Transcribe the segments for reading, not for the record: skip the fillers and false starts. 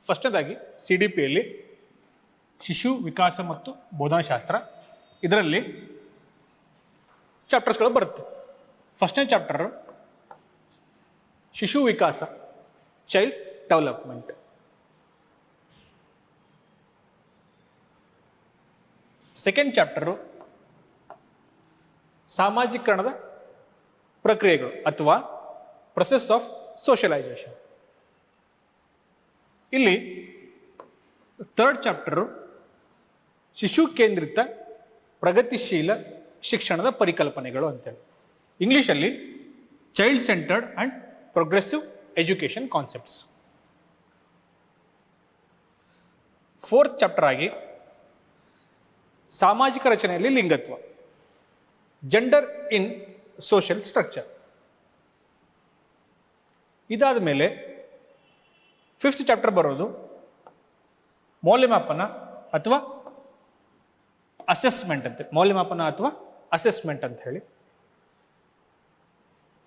ಫಸ್ಟ್ನೇದಾಗಿ CDPಯಲ್ಲಿ ಶಿಶು ವಿಕಾಸ ಮತ್ತು ಬೋಧನಾಶಾಸ್ತ್ರ, ಇದರಲ್ಲಿ ಚಾಪ್ಟರ್ಸ್ಗಳು ಬರುತ್ತೆ. ಫಸ್ಟ್ನೇ ಚಾಪ್ಟರ್ ಶಿಶು ವಿಕಾಸ, ಚೈಲ್ಡ್ ಡೆವಲಪ್ಮೆಂಟ್. ಸೆಕೆಂಡ್ ಚಾಪ್ಟರು ಸಾಮಾಜೀಕರಣದ ಪ್ರಕ್ರಿಯೆಗಳು ಅಥವಾ ಪ್ರೊಸೆಸ್ ಆಫ್ ಸೋಷಿಯಲೈಸೇಷನ್. ಇಲ್ಲಿ ಥರ್ಡ್ ಚಾಪ್ಟರು ಶಿಶು ಕೇಂದ್ರಿತ ಪ್ರಗತಿಶೀಲ ಶಿಕ್ಷಣದ ಪರಿಕಲ್ಪನೆಗಳು ಅಂತೇಳಿ, ಇಂಗ್ಲಿಷಲ್ಲಿ child centred and progressive education concepts. Fourth chapter ಆಗಿ ಸಾಮಾಜಿಕ ರಚನೆಯಲ್ಲಿ ಲಿಂಗತ್ವ, ಜೆಂಡರ್ ಇನ್ ಸೋಷಿಯಲ್ ಸ್ಟ್ರಕ್ಚರ್. ಇದಾದ ಮೇಲೆ ಫಿಫ್ತ್ ಚಾಪ್ಟರ್ ಬರೋದು ಮೌಲ್ಯಮಾಪನ ಅಥವಾ ಅಸೆಸ್ಮೆಂಟ್ ಅಂತ, ಮೌಲ್ಯಮಾಪನ ಅಥವಾ ಅಸೆಸ್ಮೆಂಟ್ ಅಂತ ಹೇಳಿ.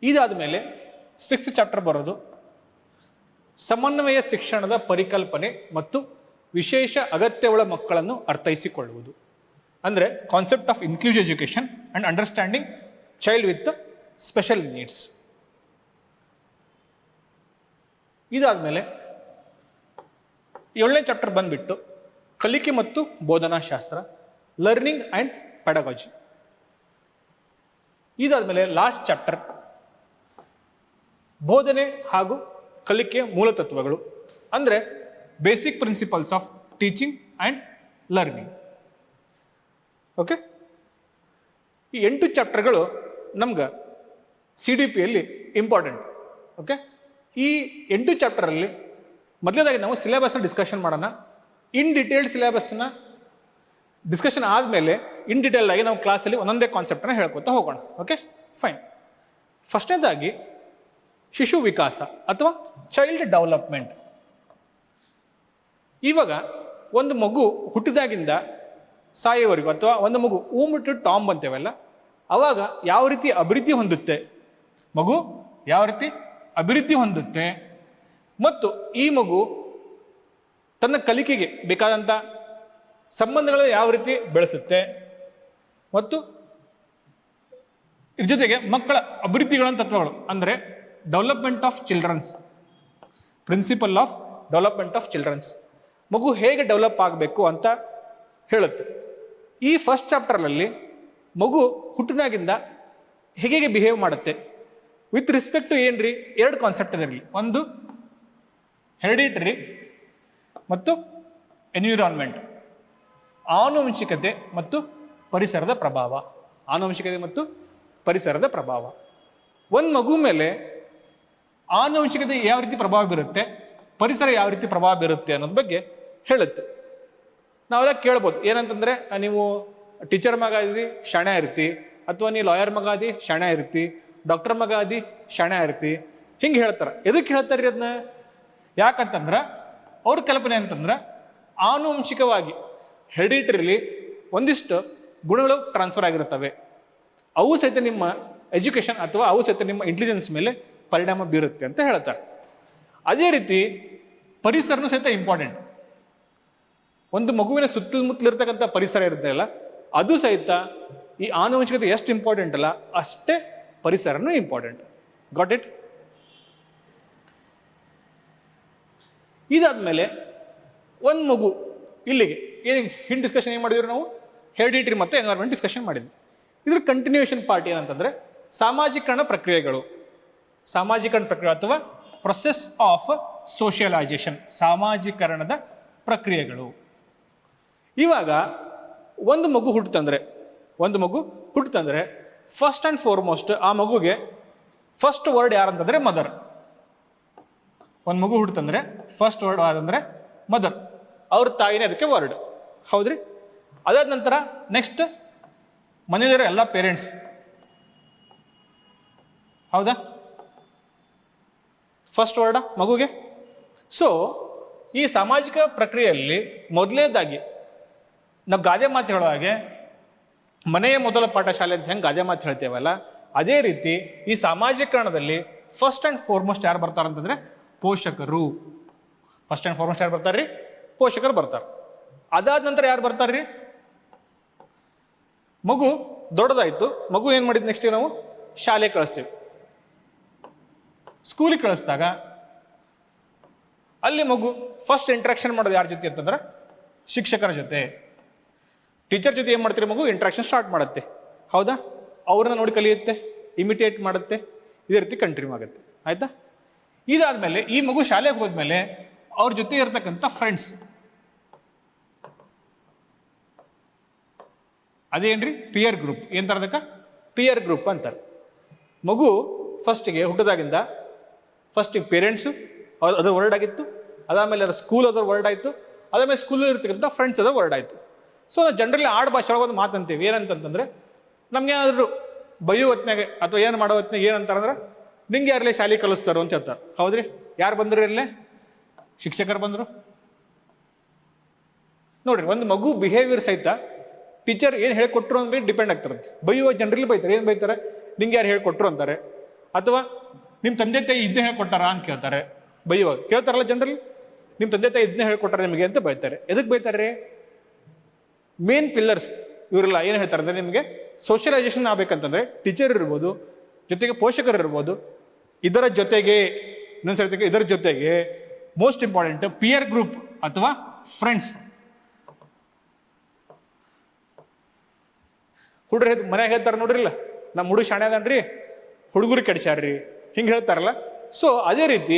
ಇದಾದ ಮೇಲೆ ಸಿಕ್ಸ್ತ್ ಚಾಪ್ಟರ್ ಬರೋದು ಸಮನ್ವಯ ಶಿಕ್ಷಣದ ಪರಿಕಲ್ಪನೆ ಮತ್ತು ವಿಶೇಷ ಅಗತ್ಯವುಳ್ಳ ಮಕ್ಕಳನ್ನು ಅರ್ಥೈಸಿಕೊಳ್ಳುವುದು, ಅಂದರೆ concept of inclusive education and understanding child with special needs. ಇದಾದ್ಮೇಲೆ 7ನೇ ಚಾಪ್ಟರ್ ಬಂದ್ಬಿಟ್ಟು ಕಲಿಕೆ ಮತ್ತು ಬೋಧನಾಶಾಸ್ತ್ರ, ಲರ್ನಿಂಗ್ ಅಂಡ್ ಪೆಡಗಾಜಿ. ಇದಾದ್ಮೇಲೆ ಲಾಸ್ಟ್ ಚಾಪ್ಟರ್ ಬೋಧನೆ ಹಾಗೂ ಕಲಿಕೆಯ ಮೂಲತತ್ವಗಳು, ಅಂದರೆ basic principles of teaching and learning. Okay, ಈ 8 ಚಾಪ್ಟರ್ಗಳು ನಮ್ಗೆ CDPಯಲ್ಲಿ ಇಂಪಾರ್ಟೆಂಟ್. ಓಕೆ, ಈ 8 ಚಾಪ್ಟರಲ್ಲಿ ಮೊದಲನೇದಾಗಿ ನಾವು ಸಿಲೆಬಸ್ನ ಡಿಸ್ಕಷನ್ ಮಾಡೋಣ. ಇನ್ ಡಿಟೇಲ್ಡ್ ಸಿಲೆಬಸ್ನ ಡಿಸ್ಕಷನ್ ಆದಮೇಲೆ ಇನ್ ಡಿಟೇಲ್ ಆಗಿ ನಾವು ಕ್ಲಾಸಲ್ಲಿ ಒಂದೊಂದೇ ಕಾನ್ಸೆಪ್ಟನ್ನ ಹೇಳ್ಕೊತಾ ಹೋಗೋಣ. Okay, fine. ಫಸ್ಟ್ನೇದಾಗಿ ಶಿಶು ವಿಕಾಸ ಅಥವಾ ಚೈಲ್ಡ್ ಡೆವಲಪ್ಮೆಂಟ್. ಇವಾಗ ಒಂದು ಮಗು ಹುಟ್ಟಿದಾಗಿಂದ ಸಾಯೋವರೆಗೂ ಅಥವಾ ಒಂದು ಮಗು ಊಮಿಟ್ಟು ಟಾಂಬ್ ಅಂತೇವಲ್ಲ, ಅವಾಗ ಯಾವ ರೀತಿ ಅಭಿವೃದ್ಧಿ ಹೊಂದುತ್ತೆ, ಮಗು ಯಾವ ರೀತಿ ಅಭಿವೃದ್ಧಿ ಹೊಂದುತ್ತೆ ಮತ್ತು ಈ ಮಗು ತನ್ನ ಕಲಿಕೆಗೆ ಬೇಕಾದಂಥ ಸಂಬಂಧಗಳನ್ನು ಯಾವ ರೀತಿ ಬೆಳೆಸುತ್ತೆ ಮತ್ತು ಇದ್ರ ಜೊತೆಗೆ ಮಕ್ಕಳ ಅಭಿವೃದ್ಧಿಗಳ ತತ್ವಗಳು, ಅಂದರೆ development of childrens, principle of development of childrens, ಮಗು ಹೇಗೆ ಡೆವಲಪ್ ಆಗಬೇಕು ಅಂತ ಹೇಳುತ್ತೆ. ಈ ಫಸ್ಟ್ ಚಾಪ್ಟರ್ನಲ್ಲಿ ಮಗು ಹುಟ್ಟಿದಾಗಿಂದ ಹೇಗೆ ಬಿಹೇವ್ ಮಾಡುತ್ತೆ ವಿತ್ ರಿಸ್ಪೆಕ್ಟ್ ಟು ಏನ್ರಿ 2 ಕಾನ್ಸೆಪ್ಟ್ ಇದರಲ್ಲಿ, ಒಂದು ಹೆರಿಡಿಟರಿ ಮತ್ತು ಎನ್ವಿರಾನ್ಮೆಂಟ್, ಆನುವಂಶಿಕತೆ ಮತ್ತು ಪರಿಸರದ ಪ್ರಭಾವ. ಆನುವಂಶಿಕತೆ ಮತ್ತು ಪರಿಸರದ ಪ್ರಭಾವ. ಒಂದು ಮಗು ಮೇಲೆ ಆನುವಂಶಿಕತೆ ಯಾವ ರೀತಿ ಪ್ರಭಾವ ಬೀರುತ್ತೆ, ಪರಿಸರ ಯಾವ ರೀತಿ ಪ್ರಭಾವ ಬೀರುತ್ತೆ ಅನ್ನೋದ್ರ ಬಗ್ಗೆ ಹೇಳುತ್ತೆ. ನಾವೆಲ್ಲ ಕೇಳ್ಬೋದು, ಏನಂತಂದ್ರೆ ನೀವು ಟೀಚರ್ ಮಗ ಆದಿ ಶಾಣೆ ಇರ್ತಿ, ಅಥವಾ ನೀವು ಲಾಯರ್ ಮಗ ಆದಿ ಶಾಣೆ ಇರ್ತಿ, ಡಾಕ್ಟರ್ ಮಗ ಆದಿ ಶಾಣೆ ಇರ್ತಿ, ಹಿಂಗೆ ಹೇಳ್ತಾರೆ. ಎದಕ್ಕೆ ಹೇಳ್ತಾರೆ ಅದನ್ನ? ಯಾಕಂತಂದ್ರೆ ಅವ್ರ ಕಲ್ಪನೆ ಅಂತಂದ್ರೆ ಆನುವಂಶಿಕವಾಗಿ ಹೆರಿಡಿಟರಿಲಿ ಒಂದಿಷ್ಟು ಗುಣಗಳು ಟ್ರಾನ್ಸ್ಫರ್ ಆಗಿರುತ್ತವೆ, ಅವು ಸಹಿತ ನಿಮ್ಮ ಎಜುಕೇಶನ್ ಅಥವಾ ಅವು ಸಹಿತ ನಿಮ್ಮ ಇಂಟೆಲಿಜೆನ್ಸ್ ಮೇಲೆ ಪರಿಣಾಮ ಬೀರುತ್ತೆ ಅಂತ ಹೇಳ್ತಾರೆ. ಅದೇ ರೀತಿ ಪರಿಸರನೂ ಸಹಿತ ಇಂಪಾರ್ಟೆಂಟ್. ಒಂದು ಮಗುವಿನ ಸುತ್ತಮುತ್ತಲಿರ್ತಕ್ಕಂಥ ಪರಿಸರ ಇರುತ್ತೆ ಅಲ್ಲ, ಅದು ಸಹಿತ ಈ ಆನುವಂಶಿಕತೆ ಎಷ್ಟು ಇಂಪಾರ್ಟೆಂಟ್ ಅಲ್ಲ ಅಷ್ಟೇ ಪರಿಸರನೂ ಇಂಪಾರ್ಟೆಂಟ್. Got it? ಇದಾದ್ಮೇಲೆ ಒಂದು ಮಗು ಇಲ್ಲಿಗೆ ಏನು ಹಿಂದೆ ಡಿಸ್ಕಷನ್ ಏನು ಮಾಡಿದ್ವಿ ನಾವು, ಹೆರಿಡಿಟರಿ ಮತ್ತು ಎನ್ವೈರನ್ಮೆಂಟ್ ಡಿಸ್ಕಷನ್ ಮಾಡಿದ್ವಿ. ಇದ್ರ ಕಂಟಿನ್ಯೂಷನ್ ಪಾರ್ಟ್ ಏನಂತಂದ್ರೆ ಸಾಮಾಜೀಕರಣ ಪ್ರಕ್ರಿಯೆಗಳು, ಸಾಮಾಜೀಕರಣ ಪ್ರಕ್ರಿಯೆ ಅಥವಾ ಪ್ರೊಸೆಸ್ ಆಫ್ ಸೋಷಿಯಲೈಸೇಷನ್, ಸಾಮಾಜೀಕರಣದ ಪ್ರಕ್ರಿಯೆಗಳು. ಇವಾಗ ಒಂದು ಮಗು ಹುಟ್ಟುತ್ತಂದ್ರೆ ಫಸ್ಟ್ ಆ್ಯಂಡ್ ಫಾರ್ಮೋಸ್ಟ್ ಆ ಮಗುಗೆ ಫಸ್ಟ್ ವರ್ಡ್ ಯಾರಂತಂದ್ರೆ ಮದರ್. ಒಂದು ಮಗು ಹುಟ್ಟುತ್ತಂದ್ರೆ ಫಸ್ಟ್ ವರ್ಡ್ ಯಾರಂದ್ರೆ ಮದರ್, ಅವ್ರ ತಾಯಿನೇ ಅದಕ್ಕೆ ವರ್ಡ್. ಹೌದ್ರಿ? ಅದಾದ ನಂತರ ನೆಕ್ಸ್ಟ್ ಮನೆಯಲ್ಲಿರೋ ಎಲ್ಲ ಪೇರೆಂಟ್ಸ್. ಹೌದಾ? ಫಸ್ಟ್ ವರ್ಡ ಮಗುಗೆ. ಸೊ ಈ ಸಾಮಾಜಿಕ ಪ್ರಕ್ರಿಯೆಯಲ್ಲಿ ಮೊದಲನೇದಾಗಿ ನಾವು ಗಾದೆ ಮಾತು ಹೇಳೋ ಹಾಗೆ ಮನೆಯ ಮೊದಲ ಪಾಠಶಾಲೆ ಅಂತ ಹೆಂಗೆ ಗಾದೆ ಮಾತು ಹೇಳ್ತೇವಲ್ಲ, ಅದೇ ರೀತಿ ಈ ಸಾಮಾಜೀಕರಣದಲ್ಲಿ ಫಸ್ಟ್ ಆ್ಯಂಡ್ ಫಾರ್ಮೋಸ್ಟ್ ಯಾರು ಬರ್ತಾರಂತಂದ್ರೆ ಪೋಷಕರು. ಫಸ್ಟ್ ಆ್ಯಂಡ್ ಫಾರ್ಮೋಸ್ಟ್ ಯಾರು ಬರ್ತಾರೆ ರೀ? ಪೋಷಕರು ಬರ್ತಾರೆ. ಅದಾದ ನಂತರ ಯಾರು ಬರ್ತಾರೆ ರೀ? ಮಗು ದೊಡ್ಡದಾಯ್ತು, ಮಗು ಏನು ಮಾಡಿದ್ ನೆಕ್ಸ್ಟ್ ನಾವು ಶಾಲೆ ಕಳಿಸ್ತೀವಿ. ಸ್ಕೂಲಿಗೆ ಕಳಿಸಿದಾಗ ಅಲ್ಲಿ ಮಗು ಫಸ್ಟ್ ಇಂಟ್ರಾಕ್ಷನ್ ಮಾಡೋದು ಯಾರ ಜೊತೆ ಅಂತಂದ್ರೆ ಶಿಕ್ಷಕರ ಜೊತೆ. ಟೀಚರ್ ಜೊತೆ ಏನು ಮಾಡ್ತೀರಿ? ಮಗು ಇಂಟ್ರಾಕ್ಷನ್ ಸ್ಟಾರ್ಟ್ ಮಾಡುತ್ತೆ, ಹೌದಾ? ಅವ್ರನ್ನ ನೋಡಿ ಕಲಿಯುತ್ತೆ, ಇಮಿಟೇಟ್ ಮಾಡುತ್ತೆ, ಇದೇ ರೀತಿ ಕಂಟಿನ್ಯೂ ಆಗುತ್ತೆ. ಆಯ್ತಾ? ಇದಾದ್ಮೇಲೆ ಈ ಮಗು ಶಾಲೆಗೆ ಹೋದ್ಮೇಲೆ ಅವ್ರ ಜೊತೆ ಇರ್ತಕ್ಕಂಥ ಫ್ರೆಂಡ್ಸ್, ಅದೇನ್ರಿ? Peer group. ಏನ್ ತರದಕ್ಕ? ಪಿಯರ್ ಗ್ರೂಪ್ ಅಂತಾರೆ. ಮಗು ಫಸ್ಟಿಗೆ ಹುಟ್ಟದಾಗಿಂದ ಫಸ್ಟಿಗೆ ಪೇರೆಂಟ್ಸು ಅದರ ವರ್ಲ್ಡ್ ಆಗಿತ್ತು, ಅದಾದಮೇಲೆ ಅದರ ಸ್ಕೂಲ್ ಅದರ ವರ್ಲ್ಡ್ ಆಯಿತು, ಅದಾದಮೇಲೆ ಸ್ಕೂಲಲ್ಲಿ ಇರ್ತಕ್ಕಂಥ ಫ್ರೆಂಡ್ಸ್ ಅದರ ವರ್ಲ್ಡ್ ಆಯಿತು. ಸೊ ನಾವು ಜನರಲಿ ಆಡು ಭಾಷೆ ಒಳಗೆ ಒಂದು ಮಾತಂತೀವಿ, ಏನಂತಂದ್ರೆ ನಮ್ಗೆ ಏನಾದರೂ ಬೈಯೋ ಹೊತ್ನಾಗೆ ಅಥವಾ ಏನು ಮಾಡೋ ಹೊತ್ನಾಗ ಏನಂತಾರಂದ್ರೆ ನಿಂಗೆ ಯಾರಲ್ಲೇ ಶಾಲೆ ಕಲಿಸ್ತಾರೋ ಅಂತ ಹೇಳ್ತಾರೆ. ಹೌದ್ರಿ? ಯಾರು ಬಂದ್ರು ಇಲ್ಲೇ? ಶಿಕ್ಷಕರು ಬಂದರು. ನೋಡ್ರಿ, ಒಂದು ಮಗು ಬಿಹೇವಿಯರ್ ಸಹಿತ ಟೀಚರ್ ಏನು ಹೇಳ್ಕೊಟ್ರು ಅಂದ್ರೆ ಡಿಪೆಂಡ್ ಆಗ್ತಿರುತ್ತೆ. ಬೈಯುವ ಜನರಲ್ಲಿ ಬೈತಾರೆ. ಏನು ಬೈತಾರೆ? ನಿಂಗೆ ಯಾರು ಹೇಳ್ಕೊಟ್ರು ಅಂತಾರೆ, ಅಥವಾ ನಿಮ್ಮ ತಂದೆ ತಾಯಿ ಇದನ್ನೇ ಹೇಳ್ಕೊಟ್ಟಾರ ಅಂತ ಕೇಳ್ತಾರೆ. ಬೈಯುವಾಗ ಕೇಳ್ತಾರಲ್ಲ ಜನರಲ್ಲಿ, ನಿಮ್ಮ ತಂದೆ ತಾಯಿ ಇದನ್ನೇ ಹೇಳ್ಕೊಟ್ಟಾರೆ ನಿಮಗೆ ಅಂತ ಬೈತಾರೆ. ಎದಕ್ಕೆ ಬೈತಾರೆ? ಮೇನ್ ಪಿಲ್ಲರ್ಸ್ ಇವರೆಲ್ಲ ಏನು ಹೇಳ್ತಾರೆ ಅಂದರೆ, ನಿಮಗೆ ಸೋಷಿಯಲೈಸೇಷನ್ ಆಗ್ಬೇಕಂತಂದ್ರೆ ಟೀಚರ್ ಇರ್ಬೋದು, ಜೊತೆಗೆ ಪೋಷಕರು ಇರ್ಬೋದು, ಇದರ ಜೊತೆಗೆ ಇನ್ನೊಂದ್ಸರ್ತಿಗೆ ಇದರ ಜೊತೆಗೆ ಮೋಸ್ಟ್ ಇಂಪಾರ್ಟೆಂಟ್ ಪಿಯರ್ ಗ್ರೂಪ್ ಅಥವಾ ಫ್ರೆಂಡ್ಸ್. ಹುಡುಗ್ರು ಮನ್ಯಾಗ ಹೇಳ್ತಾರೆ ನೋಡ್ರಿಲ್ಲ, ನಮ್ಮ ಹುಡುಗ ಶಾಣೆ ಅದನ್ರಿ, ಹುಡುಗರು ಕೆಡ್ಸ್ಯಾರ್ರಿ, ಹಿಂಗೆ ಹೇಳ್ತಾರಲ್ಲ. ಸೊ ಅದೇ ರೀತಿ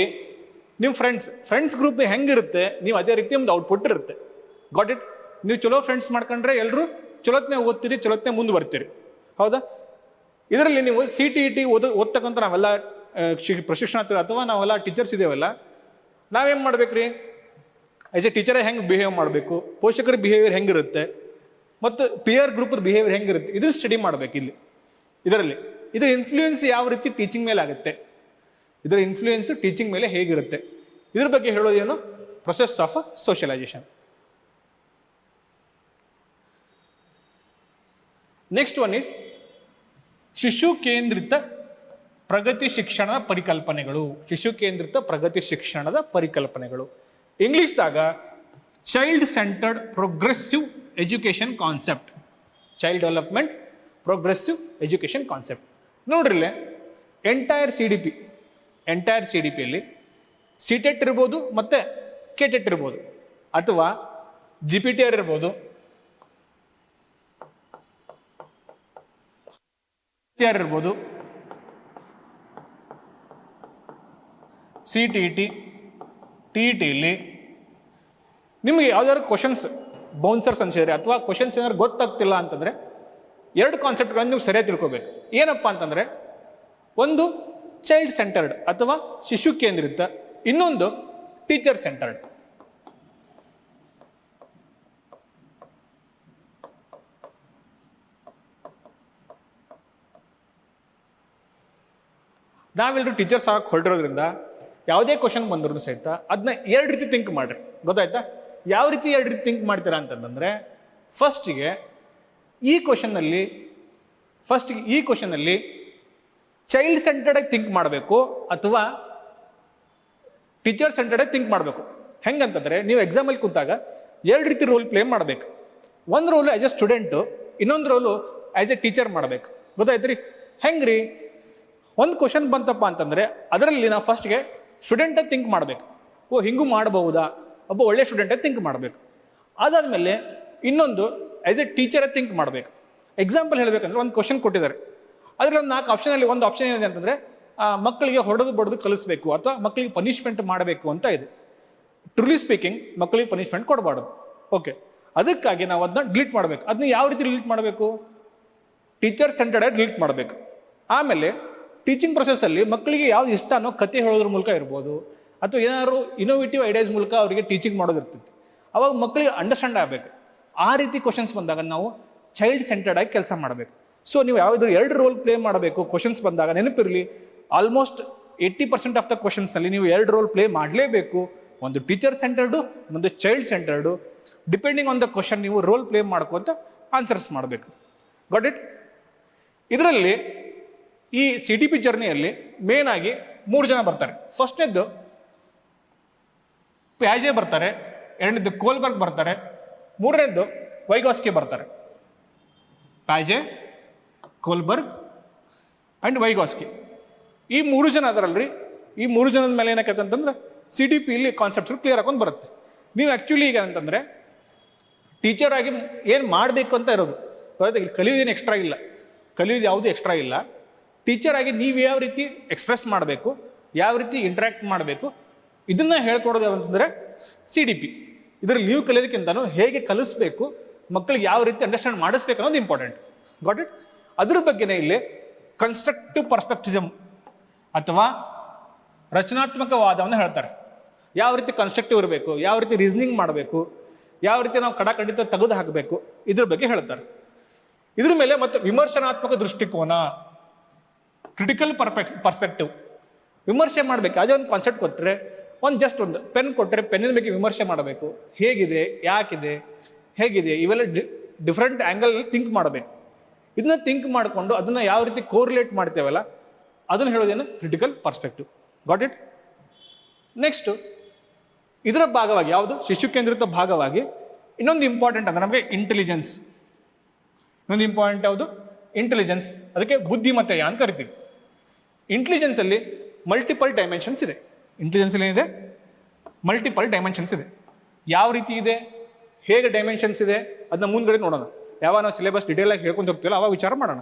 ನಿಮ್ಮ ಫ್ರೆಂಡ್ಸ್ ಗ್ರೂಪ್ ಹೆಂಗಿರುತ್ತೆ, ನೀವು ಅದೇ ರೀತಿ ಒಂದು ಔಟ್ಪುಟ್ ಇರುತ್ತೆ. Got it? ನೀವು ಚಲೋ ಫ್ರೆಂಡ್ಸ್ ಮಾಡ್ಕೊಂಡ್ರೆ ಎಲ್ಲರೂ ಚಲೋತ್ನೇ ಓದ್ತೀರಿ, ಚಲೋತ್ನೇ ಮುಂದೆ ಬರ್ತೀರಿ, ಹೌದಾ? ಇದರಲ್ಲಿ ನೀವು CTET ಓದ್ತಕ್ಕಂಥ ನಾವೆಲ್ಲ ಪ್ರಶಿಕ್ಷಣಾರ್ಥಿಗಳು ಅಥವಾ ನಾವೆಲ್ಲ ಟೀಚರ್ಸ್ ಇದೇವಲ್ಲ, ನಾವೇನು ಮಾಡ್ಬೇಕ್ರಿ? ಆಸ್ ಎ ಟೀಚರೇ ಹೆಂಗೆ ಬಿಹೇವ್ ಮಾಡಬೇಕು, ಪೋಷಕರ ಬಿಹೇವಿಯರ್ ಹೆಂಗಿರುತ್ತೆ, ಮತ್ತು ಪಿಯರ್ ಗ್ರೂಪ್ ಬಿಹೇವಿಯರ್ ಹೆಂಗಿರುತ್ತೆ, ಇದನ್ನು ಸ್ಟಡಿ ಮಾಡ್ಬೇಕು. ಇದರಲ್ಲಿ ಇದರ ಇನ್ಫ್ಲೂಯೆನ್ಸ್ ಯಾವ ರೀತಿ ಟೀಚಿಂಗ್ ಮೇಲೆ ಆಗುತ್ತೆ, ಇದರ ಇನ್ಫ್ಲೂಯೆನ್ಸ್ ಟೀಚಿಂಗ್ ಮೇಲೆ ಹೇಗಿರುತ್ತೆ, ಇದ್ರ ಬಗ್ಗೆ ಹೇಳೋದೇನು? Process of socialisation. Next one is ಶಿಶು ಕೇಂದ್ರಿತ ಪ್ರಗತಿ ಶಿಕ್ಷಣದ ಪರಿಕಲ್ಪನೆಗಳು. ಶಿಶು ಕೇಂದ್ರಿತ ಪ್ರಗತಿ ಶಿಕ್ಷಣದ ಪರಿಕಲ್ಪನೆಗಳು, ಇಂಗ್ಲಿಷ್ದಾಗ child centred progressive education concept. Child development progressive education concept. ನೋಡ್ರಿಲ್ಲೇ ಎಂಟೈರ್ ಸಿ ಡಿ ಪಿಯಲ್ಲಿ CTET ಇರ್ಬೋದು, ಮತ್ತೆ KTET ಇರ್ಬೋದು, ಅಥವಾ GPTR ಇರ್ಬೋದು, ಇರ್ಬೋದು, CTET, TET ಇಲ್ಲಿ ನಿಮಗೆ ಯಾವ್ದಾದ್ರು ಕ್ವಶನ್ಸ್ ಬೌನ್ಸರ್ಸ್ ಅನ್ಸಿದ್ರೆ ಅಥವಾ ಕ್ವಶನ್ಸ್ ಏನಾದ್ರು ಗೊತ್ತಾಗ್ತಿಲ್ಲ ಅಂತಂದ್ರೆ ಎರಡು ಕಾನ್ಸೆಪ್ಟ್ಗಳನ್ನು ನೀವು ಸರಿಯಾಗಿ ತಿಳ್ಕೊಬೇಕು. ಏನಪ್ಪ ಅಂತಂದ್ರೆ, ಒಂದು ಚೈಲ್ಡ್ ಸೆಂಟರ್ಡ್ ಅಥವಾ ಶಿಶು ಕೇಂದ್ರಿತ, ಇನ್ನೊಂದು ಟೀಚರ್ ಸೆಂಟರ್ಡ್. ನಾವೆಲ್ಲರೂ ಟೀಚರ್ಸ್ ಆಗಕ್ಕೆ ಹೊರಟಿರೋದ್ರಿಂದ ಯಾವುದೇ ಕ್ವಶನ್ ಬಂದ್ರು ಸಹಿತ ಅದನ್ನ ಎರಡು ರೀತಿ ಥಿಂಕ್ ಮಾಡ್ರಿ. ಗೊತ್ತಾಯ್ತಾ? ಯಾವ ರೀತಿ ಎರಡು ರೀತಿ ಥಿಂಕ್ ಮಾಡ್ತೀರಾ ಅಂತಂದ್ರೆ, ಫಸ್ಟಿಗೆ ಈ ಕ್ವಶನಲ್ಲಿ ಚೈಲ್ಡ್ ಸೆಂಟರ್ಡ್ ಆಗಿ ಥಿಂಕ್ ಮಾಡಬೇಕು ಅಥವಾ ಟೀಚರ್ ಸೆಂಟರ್ಡ್ ಆಗಿ ಥಿಂಕ್ ಮಾಡಬೇಕು. ಹೆಂಗಂತಂದ್ರೆ, ನೀವು ಎಕ್ಸಾಮಲ್ಲಿ ಕೂತಾಗ ಎರಡು ರೀತಿ ರೋಲ್ ಪ್ಲೇ ಮಾಡಬೇಕು. ಒಂದು ರೋಲು ಆಸ್ ಎ ಸ್ಟೂಡೆಂಟು, ಇನ್ನೊಂದು ರೋಲು ಆಸ್ ಎ ಟೀಚರ್ ಮಾಡಬೇಕು. ಗೊತ್ತಾಯ್ತು ರೀ? ಹೆಂಗ್ರಿ? ಒಂದು ಕ್ವಶನ್ ಬಂತಪ್ಪ ಅಂತಂದ್ರೆ ಅದರಲ್ಲಿ ನಾವು ಫಸ್ಟ್ಗೆ ಸ್ಟೂಡೆಂಟಾಗಿ ಥಿಂಕ್ ಮಾಡಬೇಕು. ಓ, ಹಿಂಗೂ ಮಾಡಬಹುದಾ, ಒಬ್ಬ ಒಳ್ಳೆ ಸ್ಟೂಡೆಂಟಾಗಿ ಥಿಂಕ್ ಮಾಡಬೇಕು. ಅದಾದಮೇಲೆ ಇನ್ನೊಂದು ಆಸ್ ಎ ಟೀಚರಾಗಿ ಥಿಂಕ್ ಮಾಡಬೇಕು. ಎಕ್ಸಾಂಪಲ್ ಹೇಳಬೇಕಂದ್ರೆ, ಒಂದು ಕ್ವಶನ್ ಕೊಟ್ಟಿದ್ದಾರೆ, ಅದರಲ್ಲಿ ಒಂದು 4 ಆಪ್ಷನಲ್ಲಿ ಒಂದು ಆಪ್ಷನ್ ಏನಿದೆ ಅಂತಂದ್ರೆ, ಮಕ್ಕಳಿಗೆ ಹೊಡೆದು ಬಡದು ಕಲಿಸ್ಬೇಕು ಅಥವಾ ಮಕ್ಕಳಿಗೆ ಪನಿಷ್ಮೆಂಟ್ ಮಾಡಬೇಕು ಅಂತ ಇದೆ. ಟ್ರೂಲಿ ಸ್ಪೀಕಿಂಗ್, ಮಕ್ಕಳಿಗೆ ಪನಿಷ್ಮೆಂಟ್ ಕೊಡಬಾರ್ದು. ಓಕೆ, ಅದಕ್ಕಾಗಿ ನಾವು ಅದನ್ನ ಡಿಲೀಟ್ ಮಾಡಬೇಕು. ಅದನ್ನ ಯಾವ ರೀತಿ ಡಿಲೀಟ್ ಮಾಡಬೇಕು? ಟೀಚರ್ ಸೆಂಟರ್ಡ್ ಆಗಿ ಡಿಲೀಟ್ ಮಾಡಬೇಕು. ಆಮೇಲೆ ಟೀಚಿಂಗ್ ಪ್ರೊಸೆಸ್ಸಲ್ಲಿ ಮಕ್ಕಳಿಗೆ ಯಾವ್ದು ಇಷ್ಟ ಅನ್ನೋ ಕತೆ ಹೇಳೋದ್ರ ಮೂಲಕ ಇರ್ಬೋದು, ಅಥವಾ ಏನಾದ್ರು ಇನೋವೇಟಿವ್ ಐಡಿಯಾಸ್ ಮೂಲಕ ಅವರಿಗೆ ಟೀಚಿಂಗ್ ಮಾಡೋದಿರ್ತೈತಿ. ಅವಾಗ ಮಕ್ಕಳಿಗೆ ಅಂಡರ್ಸ್ಟ್ಯಾಂಡ್ ಆಗಬೇಕು. ಆ ರೀತಿ ಕ್ವಶನ್ಸ್ ಬಂದಾಗ ನಾವು ಚೈಲ್ಡ್ ಸೆಂಟರ್ಡ್ ಆಗಿ ಕೆಲಸ ಮಾಡಬೇಕು. ಸೊ ನೀವು ಯಾವುದಾದ್ರು ಎರಡು ರೋಲ್ ಪ್ಲೇ ಮಾಡಬೇಕು ಕ್ವಶನ್ಸ್ ಬಂದಾಗ. ನೆನಪಿರಲಿ, ಆಲ್ಮೋಸ್ಟ್ 80% ಆಫ್ ದ ಕ್ವಶನ್ಸ್ನಲ್ಲಿ ನೀವು ಎರಡು ರೋಲ್ ಪ್ಲೇ ಮಾಡಲೇಬೇಕು. ಒಂದು ಟೀಚರ್ ಸೆಂಟರ್ಡು, ಒಂದು child centred. Depending on the question ನೀವು ರೋಲ್ ಪ್ಲೇ ಮಾಡ್ಕೊಂತ ಆನ್ಸರ್ಸ್ ಮಾಡಬೇಕು. Got it? ಇದರಲ್ಲಿ ಈ CTP ಜರ್ನಿಯಲ್ಲಿ ಮೇನ್ ಆಗಿ 3 ಜನ ಬರ್ತಾರೆ. ಫಸ್ಟ್ನೇದ್ದು ಪ್ಯಾಜೆ ಬರ್ತಾರೆ, ಎರಡನೇದು ಕೋಲ್ಬರ್ಗ್ ಬರ್ತಾರೆ, ಮೂರನೇದು ವೈಗಾಸ್ಕಿ ಬರ್ತಾರೆ. ಪ್ಯಾಜೆ, ಕೋಲ್ಬರ್ಗ್ ಅಂಡ್ ವೈಗಾಸ್ಕಿ, ಈ 3 ಜನ ಅದರಲ್ರಿ. ಈ 3 ಜನದ ಮೇಲೆ ಏನಾಕೈತೆ ಅಂತಂದ್ರೆ CDP ಇಲ್ಲಿ ಕಾನ್ಸೆಪ್ಟ್ ಕ್ಲಿಯರ್ ಹಾಕೊಂಡು ಬರುತ್ತೆ. ನೀವು ಆ್ಯಕ್ಚುಲಿ ಈಗ ಅಂತಂದರೆ ಟೀಚರ್ ಆಗಿ ಏನು ಮಾಡಬೇಕು ಅಂತ ಇರೋದು, ಇಲ್ಲಿ ಕಲಿಯೋದೇನು ಎಕ್ಸ್ಟ್ರಾ ಇಲ್ಲ, ಕಲಿಯೋದು ಯಾವುದು ಎಕ್ಸ್ಟ್ರಾ ಇಲ್ಲ. ಟೀಚರ್ ಆಗಿ ನೀವು ಯಾವ ರೀತಿ ಎಕ್ಸ್ಪ್ರೆಸ್ ಮಾಡಬೇಕು, ಯಾವ ರೀತಿ ಇಂಟ್ರ್ಯಾಕ್ಟ್ ಮಾಡಬೇಕು, ಇದನ್ನು ಹೇಳ್ಕೊಡೋದು ಯಾವಂತಂದರೆ CDP. ಇದರಲ್ಲಿ ನೀವು ಕಲಿಯೋದಕ್ಕಿಂತನೂ ಹೇಗೆ ಕಲಿಸ್ಬೇಕು, ಮಕ್ಕಳಿಗೆ ಯಾವ ರೀತಿ ಅಂಡರ್ಸ್ಟ್ಯಾಂಡ್ ಮಾಡಿಸ್ಬೇಕು ಅನ್ನೋದು ಇಂಪಾರ್ಟೆಂಟ್. Got it? ಅದ್ರ ಬಗ್ಗೆನೇ ಇಲ್ಲಿ ಕನ್ಸ್ಟ್ರಕ್ಟಿವ್ ಪರ್ಸ್ಪೆಕ್ಟಿಸಮ್ ಅಥವಾ ರಚನಾತ್ಮಕವಾದವನ್ನು ಹೇಳ್ತಾರೆ. ಯಾವ ರೀತಿ ಕನ್ಸ್ಟ್ರಕ್ಟಿವ್ ಇರಬೇಕು, ಯಾವ ರೀತಿ ರೀಸನಿಂಗ್ ಮಾಡಬೇಕು, ಯಾವ ರೀತಿ ನಾವು ಕಡಖಂಡಿತ ತೆಗೆದು ಹಾಕಬೇಕು, ಇದ್ರ ಬಗ್ಗೆ ಹೇಳ್ತಾರೆ. ಇದ್ರ ಮೇಲೆ ಮತ್ತು ವಿಮರ್ಶನಾತ್ಮಕ ದೃಷ್ಟಿಕೋನ, ಕ್ರಿಟಿಕಲ್ ಪರ್ಸ್ಪೆಕ್ಟಿವ್, ವಿಮರ್ಶೆ ಮಾಡಬೇಕು. ಅದೇ ಒಂದು ಕಾನ್ಸೆಪ್ಟ್ ಕೊಟ್ಟರೆ, ಜಸ್ಟ್ ಒಂದು ಪೆನ್ ಕೊಟ್ಟರೆ ಪೆನ್ನಿನ ಬಗ್ಗೆ ವಿಮರ್ಶೆ ಮಾಡಬೇಕು. ಹೇಗಿದೆ, ಯಾಕಿದೆ, ಹೇಗಿದೆ, ಇವೆಲ್ಲ ಡಿಫ್ರೆಂಟ್ ಆ್ಯಂಗಲಲ್ಲಿ ಥಿಂಕ್ ಮಾಡಬೇಕು. ಇದನ್ನ ಥಿಂಕ್ ಮಾಡಿಕೊಂಡು ಅದನ್ನು ಯಾವ ರೀತಿ ಕೋರಿಲೇಟ್ ಮಾಡ್ತೇವಲ್ಲ ಅದನ್ನು ಹೇಳೋದೇನು critical perspective. Got it? Next ಇದರ ಭಾಗವಾಗಿ ಯಾವುದು ಶಿಶು ಕೇಂದ್ರಿತ ಭಾಗವಾಗಿ ಇನ್ನೊಂದು ಇಂಪಾರ್ಟೆಂಟ್ ಅಂದರೆ ನಮಗೆ ಇಂಟೆಲಿಜೆನ್ಸ್. ಇನ್ನೊಂದು ಇಂಪಾರ್ಟೆಂಟ್ ಯಾವುದು? ಇಂಟೆಲಿಜೆನ್ಸ್. ಅದಕ್ಕೆ ಬುದ್ಧಿಮತ್ತೆಯ ಅಂತ ಕರಿತೀವಿ. ಇಂಟೆಲಿಜೆನ್ಸಲ್ಲಿ ಮಲ್ಟಿಪಲ್ ಡೈಮೆನ್ಷನ್ಸ್ ಇದೆ. ಇಂಟೆಲಿಜೆನ್ಸಲ್ಲಿ ಏನಿದೆ? ಮಲ್ಟಿಪಲ್ ಡೈಮೆನ್ಷನ್ಸ್ ಇದೆ. ಯಾವ ರೀತಿ ಇದೆ, ಹೇಗೆ ಡೈಮೆನ್ಷನ್ಸ್ ಇದೆ ಅದನ್ನ ಮುಂದ್ಗಡೆ ನೋಡೋಣ. ಯಾವಾಗ ನಾವು ಸಿಲೆಬಸ್ ಡಿಟೇಲ್ ಆಗಿ ಹೇಳ್ಕೊಂಡು ಹೋಗ್ತೀವಲ್ಲ ಅವಾಗ ವಿಚಾರ ಮಾಡೋಣ.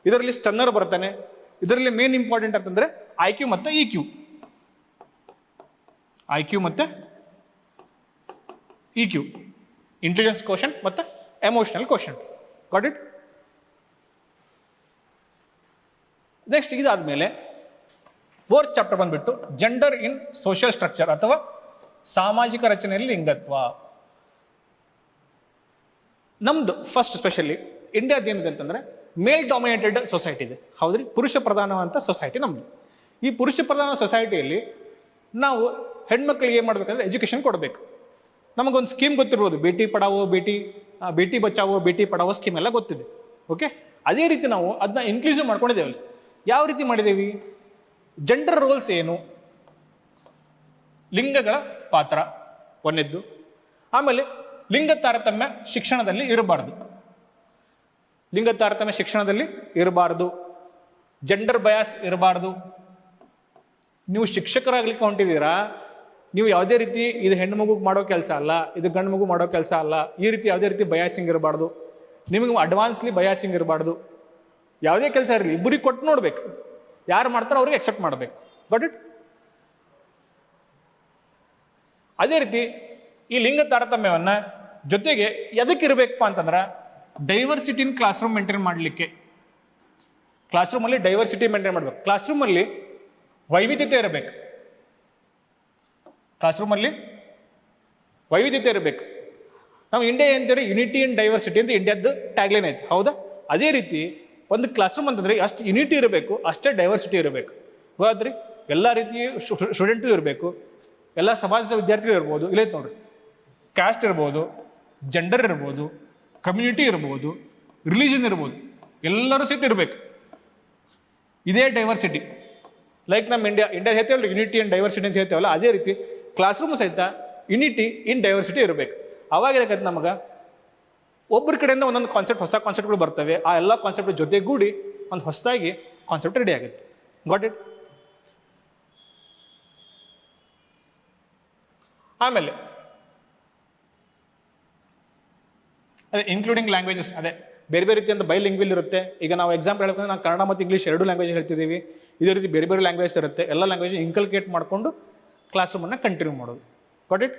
ಇದರಲ್ಲಿ ಸ್ಟನ್ನರ್ ಬರ್ತಾನೆ. ಇದರಲ್ಲಿ ಮೇನ್ ಇಂಪಾರ್ಟೆಂಟ್ ಅಂತಂದ್ರೆ IQ ಮತ್ತು EQ. IQ ಮತ್ತು EQ, ಇಂಟೆಲಿಜೆನ್ಸ್ ಕ್ವೋಷಂಟ್ ಮತ್ತು emotional quotient. Got it? Next ಇದಾದ್ಮೇಲೆ 4th ಚಾಪ್ಟರ್ ಬಂದ್ಬಿಟ್ಟು ಜೆಂಡರ್ ಇನ್ ಸೋಷಿಯಲ್ ಸ್ಟ್ರಕ್ಚರ್ ಅಥವಾ ಸಾಮಾಜಿಕ ರಚನೆಯಲ್ಲಿ ಲಿಂಗತ್ವ. ನಮ್ದು ಫಸ್ಟ್ ಸ್ಪೆಷಲಿ ಇಂಡಿಯಾದ ಏನಿದೆ ಅಂತಂದ್ರೆ ಮೇಲ್ ಡಾಮಿನೇಟೆಡ್ ಸೊಸೈಟಿ ಇದೆ. ಹೌದ್ರಿ? ಪುರುಷ ಪ್ರಧಾನವಂತ ಸೊಸೈಟಿ ನಮ್ದು. ಈ ಪುರುಷ ಪ್ರಧಾನ ಸೊಸೈಟಿಯಲ್ಲಿ ನಾವು ಹೆಣ್ಮಕ್ಳಿಗೆ ಏನು ಮಾಡ್ಬೇಕಂದ್ರೆ ಎಜುಕೇಶನ್ ಕೊಡಬೇಕು. ನಮಗೊಂದು ಸ್ಕೀಮ್ ಗೊತ್ತಿರ್ಬೋದು, ಬೇಟಿ ಪಡಾವೋ, ಬೇಟಿ ಬಚಾವೋ, ಬೇಟಿ ಪಡಾವೋ ಸ್ಕೀಮ್ ಎಲ್ಲ ಗೊತ್ತಿದೆ. ಓಕೆ, ಅದೇ ರೀತಿ ನಾವು ಅದನ್ನ ಇನ್ಕ್ಲೂಸಿವ್ ಮಾಡ್ಕೊಂಡಿದ್ದೇವೆ. ಯಾವ ರೀತಿ ಮಾಡಿದ್ದೀವಿ? ಜೆಂಡರ್ ರೋಲ್ಸ್ ಏನು, ಲಿಂಗಗಳ ಪಾತ್ರ ಒಂದೆದ್ದು, ಆಮೇಲೆ ಲಿಂಗ ತಾರತಮ್ಯ ಶಿಕ್ಷಣದಲ್ಲಿ ಇರಬಾರ್ದು. ಲಿಂಗ ತಾರತಮ್ಯ ಶಿಕ್ಷಣದಲ್ಲಿ ಇರಬಾರ್ದು, ಜೆಂಡರ್ ಬಯಾಸ್ ಇರಬಾರ್ದು. ನೀವು ಶಿಕ್ಷಕರಾಗ್ಲಿಕ್ಕೆ ಹೊಂಟಿದ್ದೀರಾ, ನೀವು ಯಾವುದೇ ರೀತಿ ಇದು ಹೆಣ್ಣು ಮಗು ಮಾಡೋ ಕೆಲಸ ಅಲ್ಲ, ಇದು ಗಂಡು ಮಗು ಮಾಡೋ ಕೆಲಸ ಅಲ್ಲ, ಈ ರೀತಿ ಯಾವುದೇ ರೀತಿ ಬಯಾಸಿಂಗ್ ಇರಬಾರ್ದು. ನಿಮಗೆ ಅಡ್ವಾನ್ಸ್ಲಿ ಬಯಾಸಿಂಗ್ ಇರಬಾರ್ದು. ಯಾವುದೇ ಕೆಲಸ ಇರಲಿ ಇಬ್ಬರಿಗೆ ಕೊಟ್ಟು ನೋಡ್ಬೇಕು, ಯಾರು ಮಾಡ್ತಾರೋ ಅವ್ರಿಗೆ ಎಕ್ಸೆಪ್ಟ್ ಮಾಡಬೇಕು. ಬಟ್ ಇಟ್ ಅದೇ ರೀತಿ ಈ ಲಿಂಗ ತಾರತಮ್ಯವನ್ನ ಜೊತೆಗೆ ಎದಕ್ಕಿರಬೇಕಪ್ಪ ಅಂತಂದ್ರೆ diversity in class room maintain ಮಾಡಲಿಕ್ಕೆ. ಕ್ಲಾಸ್ ರೂಮಲ್ಲಿ ಡೈವರ್ಸಿಟಿ ಮೇಂಟೈನ್ ಮಾಡಬೇಕು. ಕ್ಲಾಸ್ ರೂಮಲ್ಲಿ ವೈವಿಧ್ಯತೆ ಇರಬೇಕು. ಕ್ಲಾಸ್ ರೂಮಲ್ಲಿ ವೈವಿಧ್ಯತೆ ಇರಬೇಕು. ನಾವು ಇಂಡಿಯಾ ಅಂತೀವಿ ಯುನಿಟಿ ಅಂಡ್ ಡೈವರ್ಸಿಟಿ ಅಂತ ಇಂಡಿಯಾದ್ದು ಟ್ಯಾಗ್ಲೈನ್ ಐತೆ, ಹೌದಾ? ಅದೇ ರೀತಿ ಒಂದು ಕ್ಲಾಸ್ ರೂಮ್ ಅಂತಂದ್ರೆ ಅಷ್ಟು ಯುನಿಟಿ ಇರಬೇಕು, ಅಷ್ಟೇ ಡೈವರ್ಸಿಟಿ ಇರಬೇಕು. ಹೌದ್ರಿ? ಎಲ್ಲ ರೀತಿಯ ಸ್ಟೂಡೆಂಟು ಇರಬೇಕು, ಎಲ್ಲ ಸಮಾಜದ ವಿದ್ಯಾರ್ಥಿಗಳು ಇರ್ಬೋದು. ಇಲ್ಲೇ ನೋಡ್ರಿ, ಕ್ಯಾಸ್ಟ್ ಇರ್ಬೋದು, ಜೆಂಡರ್ ಇರ್ಬೋದು, ಕಮ್ಯುನಿಟಿ ಇರ್ಬೋದು, ರಿಲಿಜನ್ ಇರ್ಬೋದು, ಎಲ್ಲರೂ ಸಹಿತ ಇರಬೇಕು. ಇದೇ ಡೈವರ್ಸಿಟಿ. ಲೈಕ್ ನಮ್ಮ ಇಂಡಿಯಾ ಹೇಳ್ತೇವಲ್ಲ ಯುನಿಟಿ ಅಂಡ್ ಡೈವರ್ಸಿಟಿ ಅಂತ ಹೇಳ್ತೇವಲ್ಲ, ಅದೇ ರೀತಿ ಕ್ಲಾಸ್ ರೂಮ್ ಸಹಿತ ಯುನಿಟಿ ಇನ್ ಡೈವರ್ಸಿಟಿ ಇರಬೇಕು. ಅವಾಗ ಏನಾಗುತ್ತೆ, ನಮಗೆ ಒಬ್ಬರ ಕಡೆಯಿಂದ ಒಂದೊಂದು ಕಾನ್ಸೆಪ್ಟ್, ಹೊಸ ಕಾನ್ಸೆಪ್ಟ್ಗಳು ಬರ್ತವೆ. ಆ ಎಲ್ಲ ಕಾನ್ಸೆಪ್ಟ್ ಜೊತೆಗೂಡಿ ಒಂದು ಹೊಸದಾಗಿ ಕಾನ್ಸೆಪ್ಟ್ ರೆಡಿ ಆಗುತ್ತೆ. Got it? ಆಮೇಲೆ ಅದೇ ಇನ್ಕ್ಲೂಡಿಂಗ್ ಲ್ಯಾಂಗ್ವೇಜಸ್, ಅದೇ ಬೇರೆ ಬೇರೆ ರೀತಿಯಿಂದ ಬೈಲಿಂಗ್ವಿಲ್ ಇರುತ್ತೆ. ಈಗ ನಾವು ಎಕ್ಸಾಂಪಲ್ ಹೇಳ್ಕೊಂಡ್ರೆ ನಾವು ಕನ್ನಡ ಮತ್ತು ಇಂಗ್ಲೀಷ್ 2 ಲ್ಯಾಂಗ್ವೇಜ್ ಹೇಳ್ತಿದ್ದೀವಿ. ಇದೇ ರೀತಿ ಬೇರೆ ಬೇರೆ ಲ್ಯಾಂಗ್ವೇಜ್ ಇರುತ್ತೆ. ಎಲ್ಲ ಲ್ಯಾಂಗ್ವೇಜ್ ಇನ್ಕಲ್ಕೇಟ್ ಮಾಡಿಕೊಂಡು ಕ್ಲಾಸ್ ರೂಮನ್ನು ಕಂಟಿನ್ಯೂ ಮಾಡೋದು. Got it?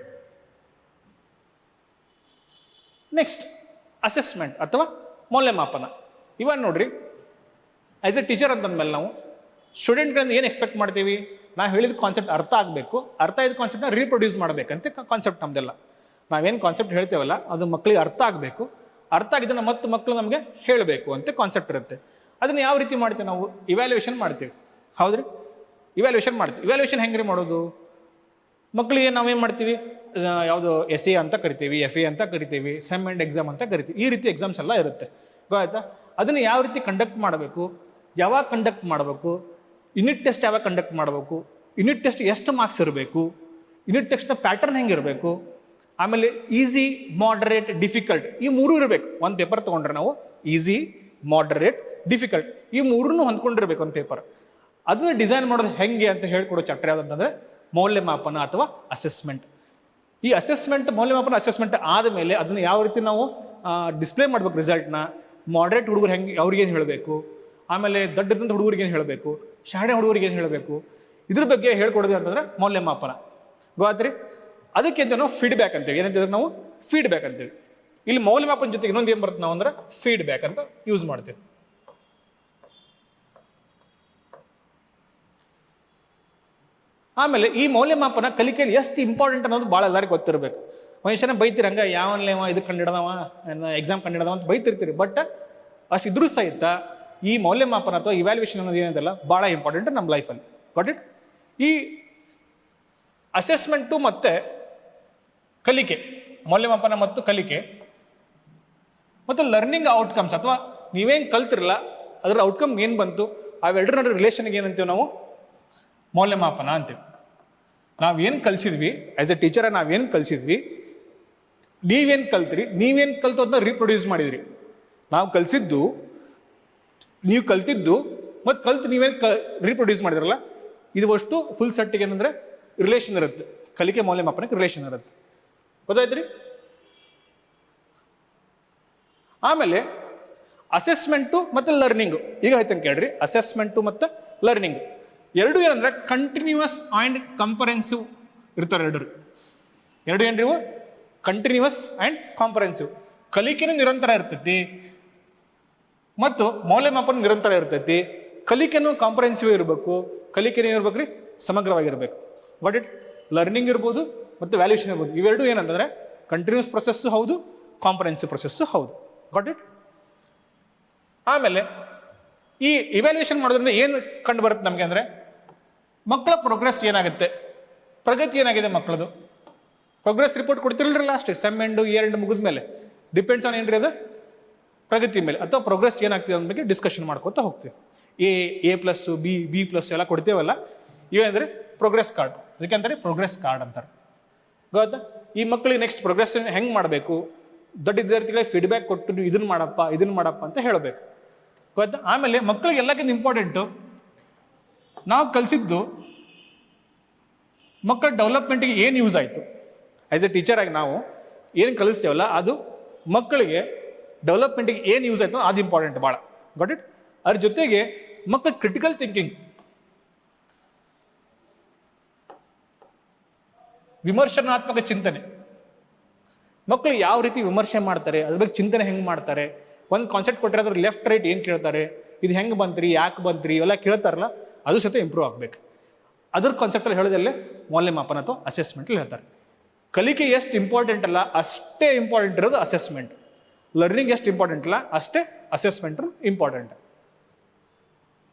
ನೆಕ್ಸ್ಟ್ ಅಸೆಸ್ಮೆಂಟ್ ಅಥವಾ ಮೌಲ್ಯಮಾಪನ. ಇವಾಗ ನೋಡ್ರಿ, ಆಸ್ ಎ ಟೀಚರ್ ಅಂತಂದ್ಮೇಲೆ ನಾವು ಸ್ಟೂಡೆಂಟ್ಗಳಿಂದ ಏನು ಎಕ್ಸ್ಪೆಕ್ಟ್ ಮಾಡ್ತೀವಿ? ನಾವು ಹೇಳಿದ ಕಾನ್ಸೆಪ್ಟ್ ಅರ್ಥ ಆಗಬೇಕು, ಅರ್ಥ ಆಗಿದ್ದ ಕಾನ್ಸೆಪ್ಟ್ನ ರೀಪ್ರೊಡ್ಯೂಸ್ ಮಾಡಬೇಕಂತ ಕಾನ್ಸೆಪ್ಟ್ ನಮ್ದೆಲ್ಲ. ನಾವೇನು ಕಾನ್ಸೆಪ್ಟ್ ಹೇಳ್ತೇವಲ್ಲ ಅದು ಮಕ್ಕಳಿಗೆ ಅರ್ಥ ಆಗಬೇಕು, ಅರ್ಥ ಆಗಿದ್ದನ್ನು ಮತ್ತು ಮಕ್ಕಳು ನಮಗೆ ಹೇಳಬೇಕು ಅಂತ ಕಾನ್ಸೆಪ್ಟ್ ಇರುತ್ತೆ. ಅದನ್ನು ಯಾವ ರೀತಿ ಮಾಡ್ತೀವಿ? ನಾವು ಇವ್ಯಾಲ್ಯೂಯೇಷನ್ ಮಾಡ್ತೀವಿ. ಹೌದ್ರಿ? ಇವ್ಯಾಲ್ಯೂಯೇಷನ್ ಮಾಡ್ತೀವಿ. ಇವ್ಯಾಲ್ಯೂಯೇಷನ್ ಹೆಂಗ್ರಿ ಮಾಡೋದು? ಮಕ್ಕಳಿಗೆ ನಾವೇನು ಮಾಡ್ತೀವಿ? ಯಾವುದು SE ಅಂತ ಕರಿತೀವಿ, FE ಅಂತ ಕರಿತೀವಿ, ಸೆಮ್ ಆ್ಯಂಡ್ ಎಕ್ಸಾಮ್ ಅಂತ ಕರಿತೀವಿ. ಈ ರೀತಿ ಎಕ್ಸಾಮ್ಸ್ ಎಲ್ಲ ಇರುತ್ತೆ. ಗೊತ್ತಾಯ್ತಾ? ಅದನ್ನು ಯಾವ ರೀತಿ ಕಂಡಕ್ಟ್ ಮಾಡಬೇಕು, ಯಾವಾಗ ಕಂಡಕ್ಟ್ ಮಾಡಬೇಕು, ಯೂನಿಟ್ ಟೆಸ್ಟ್ ಯಾವಾಗ ಕಂಡಕ್ಟ್ ಮಾಡಬೇಕು, ಯೂನಿಟ್ ಟೆಸ್ಟ್ ಎಷ್ಟು ಮಾರ್ಕ್ಸ್ ಇರಬೇಕು, ಯೂನಿಟ್ ಟೆಕ್ಸ್ಟ್ನ ಪ್ಯಾಟರ್ನ್ ಹೆಂಗಿರಬೇಕು, ಆಮೇಲೆ ಈಸಿ, ಮಾಡರೇಟ್, ಡಿಫಿಕಲ್ಟ್ ಈ ಮೂರು ಇರಬೇಕು. ಒಂದು ಪೇಪರ್ ತೊಗೊಂಡ್ರೆ ನಾವು ಈಸಿ, ಮಾಡರೇಟ್, ಡಿಫಿಕಲ್ಟ್ ಈ ಮೂರನ್ನು ಹೊಂದ್ಕೊಂಡಿರ್ಬೇಕು ಒಂದು ಪೇಪರ್. ಅದನ್ನ ಡಿಸೈನ್ ಮಾಡೋದು ಹೆಂಗೆ ಅಂತ ಹೇಳ್ಕೊಡೋ ಚಾಪ್ಟರ್ ಯಾವುದಂತಂದ್ರೆ ಮೌಲ್ಯಮಾಪನ ಅಥವಾ ಅಸೆಸ್ಮೆಂಟ್. ಈ ಅಸೆಸ್ಮೆಂಟ್, ಮೌಲ್ಯಮಾಪನ ಅಸೆಸ್ಮೆಂಟ್ ಆದಮೇಲೆ ಅದನ್ನ ಯಾವ ರೀತಿ ನಾವು ಡಿಸ್ಪ್ಲೇ ಮಾಡ್ಬೇಕು ರಿಸಲ್ಟ್ನ, ಮಾಡರೇಟ್ ಹುಡುಗರು ಹೆಂಗೆ ಅವ್ರಿಗೇನು ಹೇಳಬೇಕು, ಆಮೇಲೆ ದೊಡ್ಡದಂತ ಹುಡುಗರಿಗೆ ಏನು ಹೇಳಬೇಕು, ಶಾಣೆ ಹುಡುಗರಿಗೆ ಏನು ಹೇಳಬೇಕು, ಇದ್ರ ಬಗ್ಗೆ ಹೇಳ್ಕೊಡೋದು ಅಂತಂದ್ರೆ ಮೌಲ್ಯಮಾಪನ. ಗೊತ್ತಾತ್ರಿ? ಅದಕ್ಕೆ ಅಂತ ನಾವು ಫೀಡ್ಬ್ಯಾಕ್ ಅಂತೇವೆ. ಏನಂತ ನಾವು ಫೀಡ್ಬ್ಯಾಕ್ ಅಂತೇವೆ. ಇಲ್ಲಿ ಮೌಲ್ಯಮಾಪನ ಜೊತೆಗೆ ಇನ್ನೊಂದು ಏನು ಬರುತ್ತೆ ನಾವು ಅಂದ್ರೆ ಫೀಡ್ಬ್ಯಾಕ್ ಅಂತ ಯೂಸ್ ಮಾಡ್ತೇವೆ. ಆಮೇಲೆ ಈ ಮೌಲ್ಯಮಾಪನ ಕಲಿಕೆಯಲ್ಲಿ ಎಷ್ಟು ಇಂಪಾರ್ಟೆಂಟ್ ಅನ್ನೋದು ಭಾಳ ಎಲ್ಲರಿಗೂ ಗೊತ್ತಿರಬೇಕು. ಮನುಷ್ಯನ ಬೈತೀರಿ ಹಂಗ ಯಾವನ್ಲೇವ ಇದು ಕಂಡಿಡದವ, ಎಕ್ಸಾಮ್ ಕಂಡಿಡದವ ಅಂತ ಬೈತಿರ್ತೀರಿ. ಬಟ್ ಅಷ್ಟು ಇದ್ರೂ ಸಹಿತ ಈ ಮೌಲ್ಯಮಾಪನ ಅಥವಾ ಇವ್ಯಾಲ್ಯೂಯೇಷನ್ ಅನ್ನೋದು ಏನಿದೆಲ್ಲ ಭಾಳ ಇಂಪಾರ್ಟೆಂಟ್ ನಮ್ಮ ಲೈಫಲ್ಲಿ. Got it? ಈ ಅಸೆಸ್ಮೆಂಟು ಮತ್ತೆ ಕಲಿಕೆ, ಮೌಲ್ಯಮಾಪನ ಮತ್ತು ಕಲಿಕೆ ಮತ್ತು ಲರ್ನಿಂಗ್ ಔಟ್ಕಮ್ಸ್ ಅಥವಾ ನೀವೇನು ಕಲ್ತಿರಲ್ಲ ಅದರ ಔಟ್ಕಮ್ ಏನು ಬಂತು, ಅವೆರಡರ ನಡುವೆ ರಿಲೇಷನ್ಗೆ ಏನಂತೀವಿ ನಾವು ಮೌಲ್ಯಮಾಪನ ಅಂತೀವಿ. ನಾವೇನು ಕಲಿಸಿದ್ವಿ ಆಸ್ ಎ ಟೀಚರ್, ನಾವೇನು ಕಲಿಸಿದ್ವಿ, ನೀವೇನು ಕಲ್ತ್ರಿ, ನೀವೇನು ಕಲ್ತು ಅದನ್ನ ರೀಪ್ರೊಡ್ಯೂಸ್ ಮಾಡಿದ್ರಿ. ನಾವು ಕಲಿಸಿದ್ದು, ನೀವು ಕಲ್ತಿದ್ದು ಮತ್ತು ಕಲ್ತು ನೀವೇನು ರೀಪ್ರೊಡ್ಯೂಸ್ ಮಾಡಿದ್ರಲ್ಲ, ಇದು ಅಷ್ಟು ಫುಲ್ ಸೆಟ್ಟಿಗೆ ಏನಂದ್ರೆ ರಿಲೇಷನ್ ಇರುತ್ತೆ. ಕಲಿಕೆ ಮೌಲ್ಯಮಾಪನಕ್ಕೆ ರಿಲೇಷನ್ ಇರುತ್ತೆ. ಗೊತ್ತಾಯ್ತ್ರಿ? ಆಮೇಲೆ ಅಸೆಸ್ಮೆಂಟು ಮತ್ತು ಲರ್ನಿಂಗು ಈಗ ಆಯ್ತಂಗೆ ಕೇಳ್ರಿ. ಅಸೆಸ್ಮೆಂಟು ಮತ್ತು ಲರ್ನಿಂಗ್ ಎರಡು ಏನಂದ್ರೆ ಕಂಟಿನ್ಯೂಯಸ್ ಆ್ಯಂಡ್ ಕಂಪರೆನ್ಸಿವ್ ಇರ್ತಾರೆ. ಎರಡು ಏನ್ರಿ ಇವು? Continuous and ಕಾಂಪರೆನ್ಸಿವ್. ಕಲಿಕೆನೂ ನಿರಂತರ ಇರ್ತೈತಿ ಮತ್ತು ಮೌಲ್ಯಮಾಪನ ನಿರಂತರ ಇರ್ತೈತಿ. ಕಲಿಕೆನೂ ಕಾಂಪರೆನ್ಸಿವ್ ಇರಬೇಕು, ಕಲಿಕೆನೂ ಇರ್ಬೇಕ್ರಿ ಸಮಗ್ರವಾಗಿರ್ಬೇಕು. What it? ಲರ್ನಿಂಗ್ ಇರ್ಬೋದು ಮತ್ತು ವ್ಯಾಲ್ಯೂಷನ್ ಇರ್ಬೋದು. ಇವೆರಡು ಏನಂತಂದ್ರೆ ಕಂಟಿನ್ಯೂಸ್ ಪ್ರೊಸೆಸ್ಸು ಹೌದು, ಕಾಂಪರೆನ್ಸಿವ್ ಪ್ರೊಸೆಸ್ಸು ಹೌದು. Got it? ಆಮೇಲೆ ಈ ಇವ್ಯಾಲ್ಯೂಯೇಷನ್ ಮಾಡೋದ್ರಿಂದ ಏನು ಕಂಡು ಬರುತ್ತೆ ನಮಗೆ ಅಂದ್ರೆ ಮಕ್ಕಳ ಪ್ರೋಗ್ರೆಸ್ ಏನಾಗುತ್ತೆ, ಪ್ರಗತಿ ಏನಾಗಿದೆ ಮಕ್ಕಳದು. ಪ್ರೋಗ್ರೆಸ್ ರಿಪೋರ್ಟ್ ಕೊಡ್ತಿರಲ್ರಿ last sem end year end ಮುಗಿದ ಮೇಲೆ. ಡಿಪೆಂಡ್ಸ್ ಆನ್ ಏನ್ರಿ ಅದು ಪ್ರಗತಿ ಮೇಲೆ ಅಥವಾ ಪ್ರೋಗ್ರೆಸ್ ಏನಾಗ್ತಿದೆ ಅನ್ನೋ ಬಗ್ಗೆ ಡಿಸ್ಕಷನ್ ಮಾಡ್ಕೊತಾ ಹೋಗ್ತೀವಿ. A+, B+, ಎಲ್ಲ ಕೊಡ್ತೇವಲ್ಲ, ಇವೇಂದ್ರೆ ಪ್ರೋಗ್ರೆಸ್ ಕಾರ್ಡ್. ಅದಕ್ಕೆ ಅಂತಾರೆ ಪ್ರೋಗ್ರೆಸ್ ಕಾರ್ಡ್ ಅಂತಾರೆ. ಗೊತ್ತಾ? ಈ ಮಕ್ಕಳಿಗೆ ನೆಕ್ಸ್ಟ್ ಪ್ರೋಗ್ರೆಸ್ ಹೆಂಗೆ ಮಾಡಬೇಕು, ದೊಡ್ಡ ವಿದ್ಯಾರ್ಥಿಗಳಿಗೆ ಫೀಡ್ಬ್ಯಾಕ್ ಕೊಟ್ಟು ನೀವು ಇದನ್ನ ಮಾಡಪ್ಪ ಅಂತ ಹೇಳಬೇಕು. ಗೊತ್ತಾ? ಆಮೇಲೆ ಮಕ್ಕಳಿಗೆ ಎಲ್ಲಕ್ಕಿಂತ ಇಂಪಾರ್ಟೆಂಟು ನಾವು ಕಲಿಸಿದ್ದು ಮಕ್ಕಳ ಡೆವಲಪ್ಮೆಂಟ್ಗೆ ಏನು ಯೂಸ್ ಆಯಿತು. ಆ್ಯಸ್ ಎ ಟೀಚರ್ ಆಗಿ ನಾವು ಏನು ಕಲಿಸ್ತೇವಲ್ಲ ಅದು ಮಕ್ಕಳಿಗೆ ಡೆವಲಪ್ಮೆಂಟಿಗೆ ಏನು ಯೂಸ್ ಆಯಿತು ಅದು ಇಂಪಾರ್ಟೆಂಟ್ ಭಾಳ. Got it? ಅದ್ರ ಜೊತೆಗೆ ಮಕ್ಕಳ ಕ್ರಿಟಿಕಲ್ ಥಿಂಕಿಂಗ್, ವಿಮರ್ಶನಾತ್ಮಕ ಚಿಂತನೆ, ಮಕ್ಕಳು ಯಾವ ರೀತಿ ವಿಮರ್ಶೆ ಮಾಡ್ತಾರೆ, ಅದ್ರ ಬಗ್ಗೆ ಚಿಂತನೆ ಹೆಂಗೆ ಮಾಡ್ತಾರೆ, ಒಂದು ಕಾನ್ಸೆಪ್ಟ್ ಕೊಟ್ಟಿರೋದ್ರ ಲೆಫ್ಟ್ ರೈಟ್ ಏನು ಕೇಳ್ತಾರೆ, ಇದು ಹೆಂಗೆ ಬಂತ್ರಿ, ಯಾಕೆ ಬಂತ್ರಿ, ಇವೆಲ್ಲ ಕೇಳ್ತಾರಲ್ಲ, ಅದು ಸಹಿತ ಇಂಪ್ರೂವ್ ಆಗಬೇಕು. ಅದ್ರ ಕಾನ್ಸೆಪ್ಟಲ್ಲಿ ಹೇಳೋದಲ್ಲೇ ಮೌಲ್ಯಮಾಪನ ಅಥವಾ ಅಸೆಸ್ಮೆಂಟಲ್ಲಿ ಹೇಳ್ತಾರೆ. ಕಲಿಕೆ ಎಷ್ಟು ಇಂಪಾರ್ಟೆಂಟ್ ಅಲ್ಲ ಅಷ್ಟೇ ಇಂಪಾರ್ಟೆಂಟ್ ಇರೋದು ಅಸೆಸ್ಮೆಂಟ್. ಲರ್ನಿಂಗ್ ಎಷ್ಟು ಇಂಪಾರ್ಟೆಂಟ್ ಅಲ್ಲ ಅಷ್ಟೇ ಅಸೆಸ್ಮೆಂಟ್ ಇಂಪಾರ್ಟೆಂಟ್.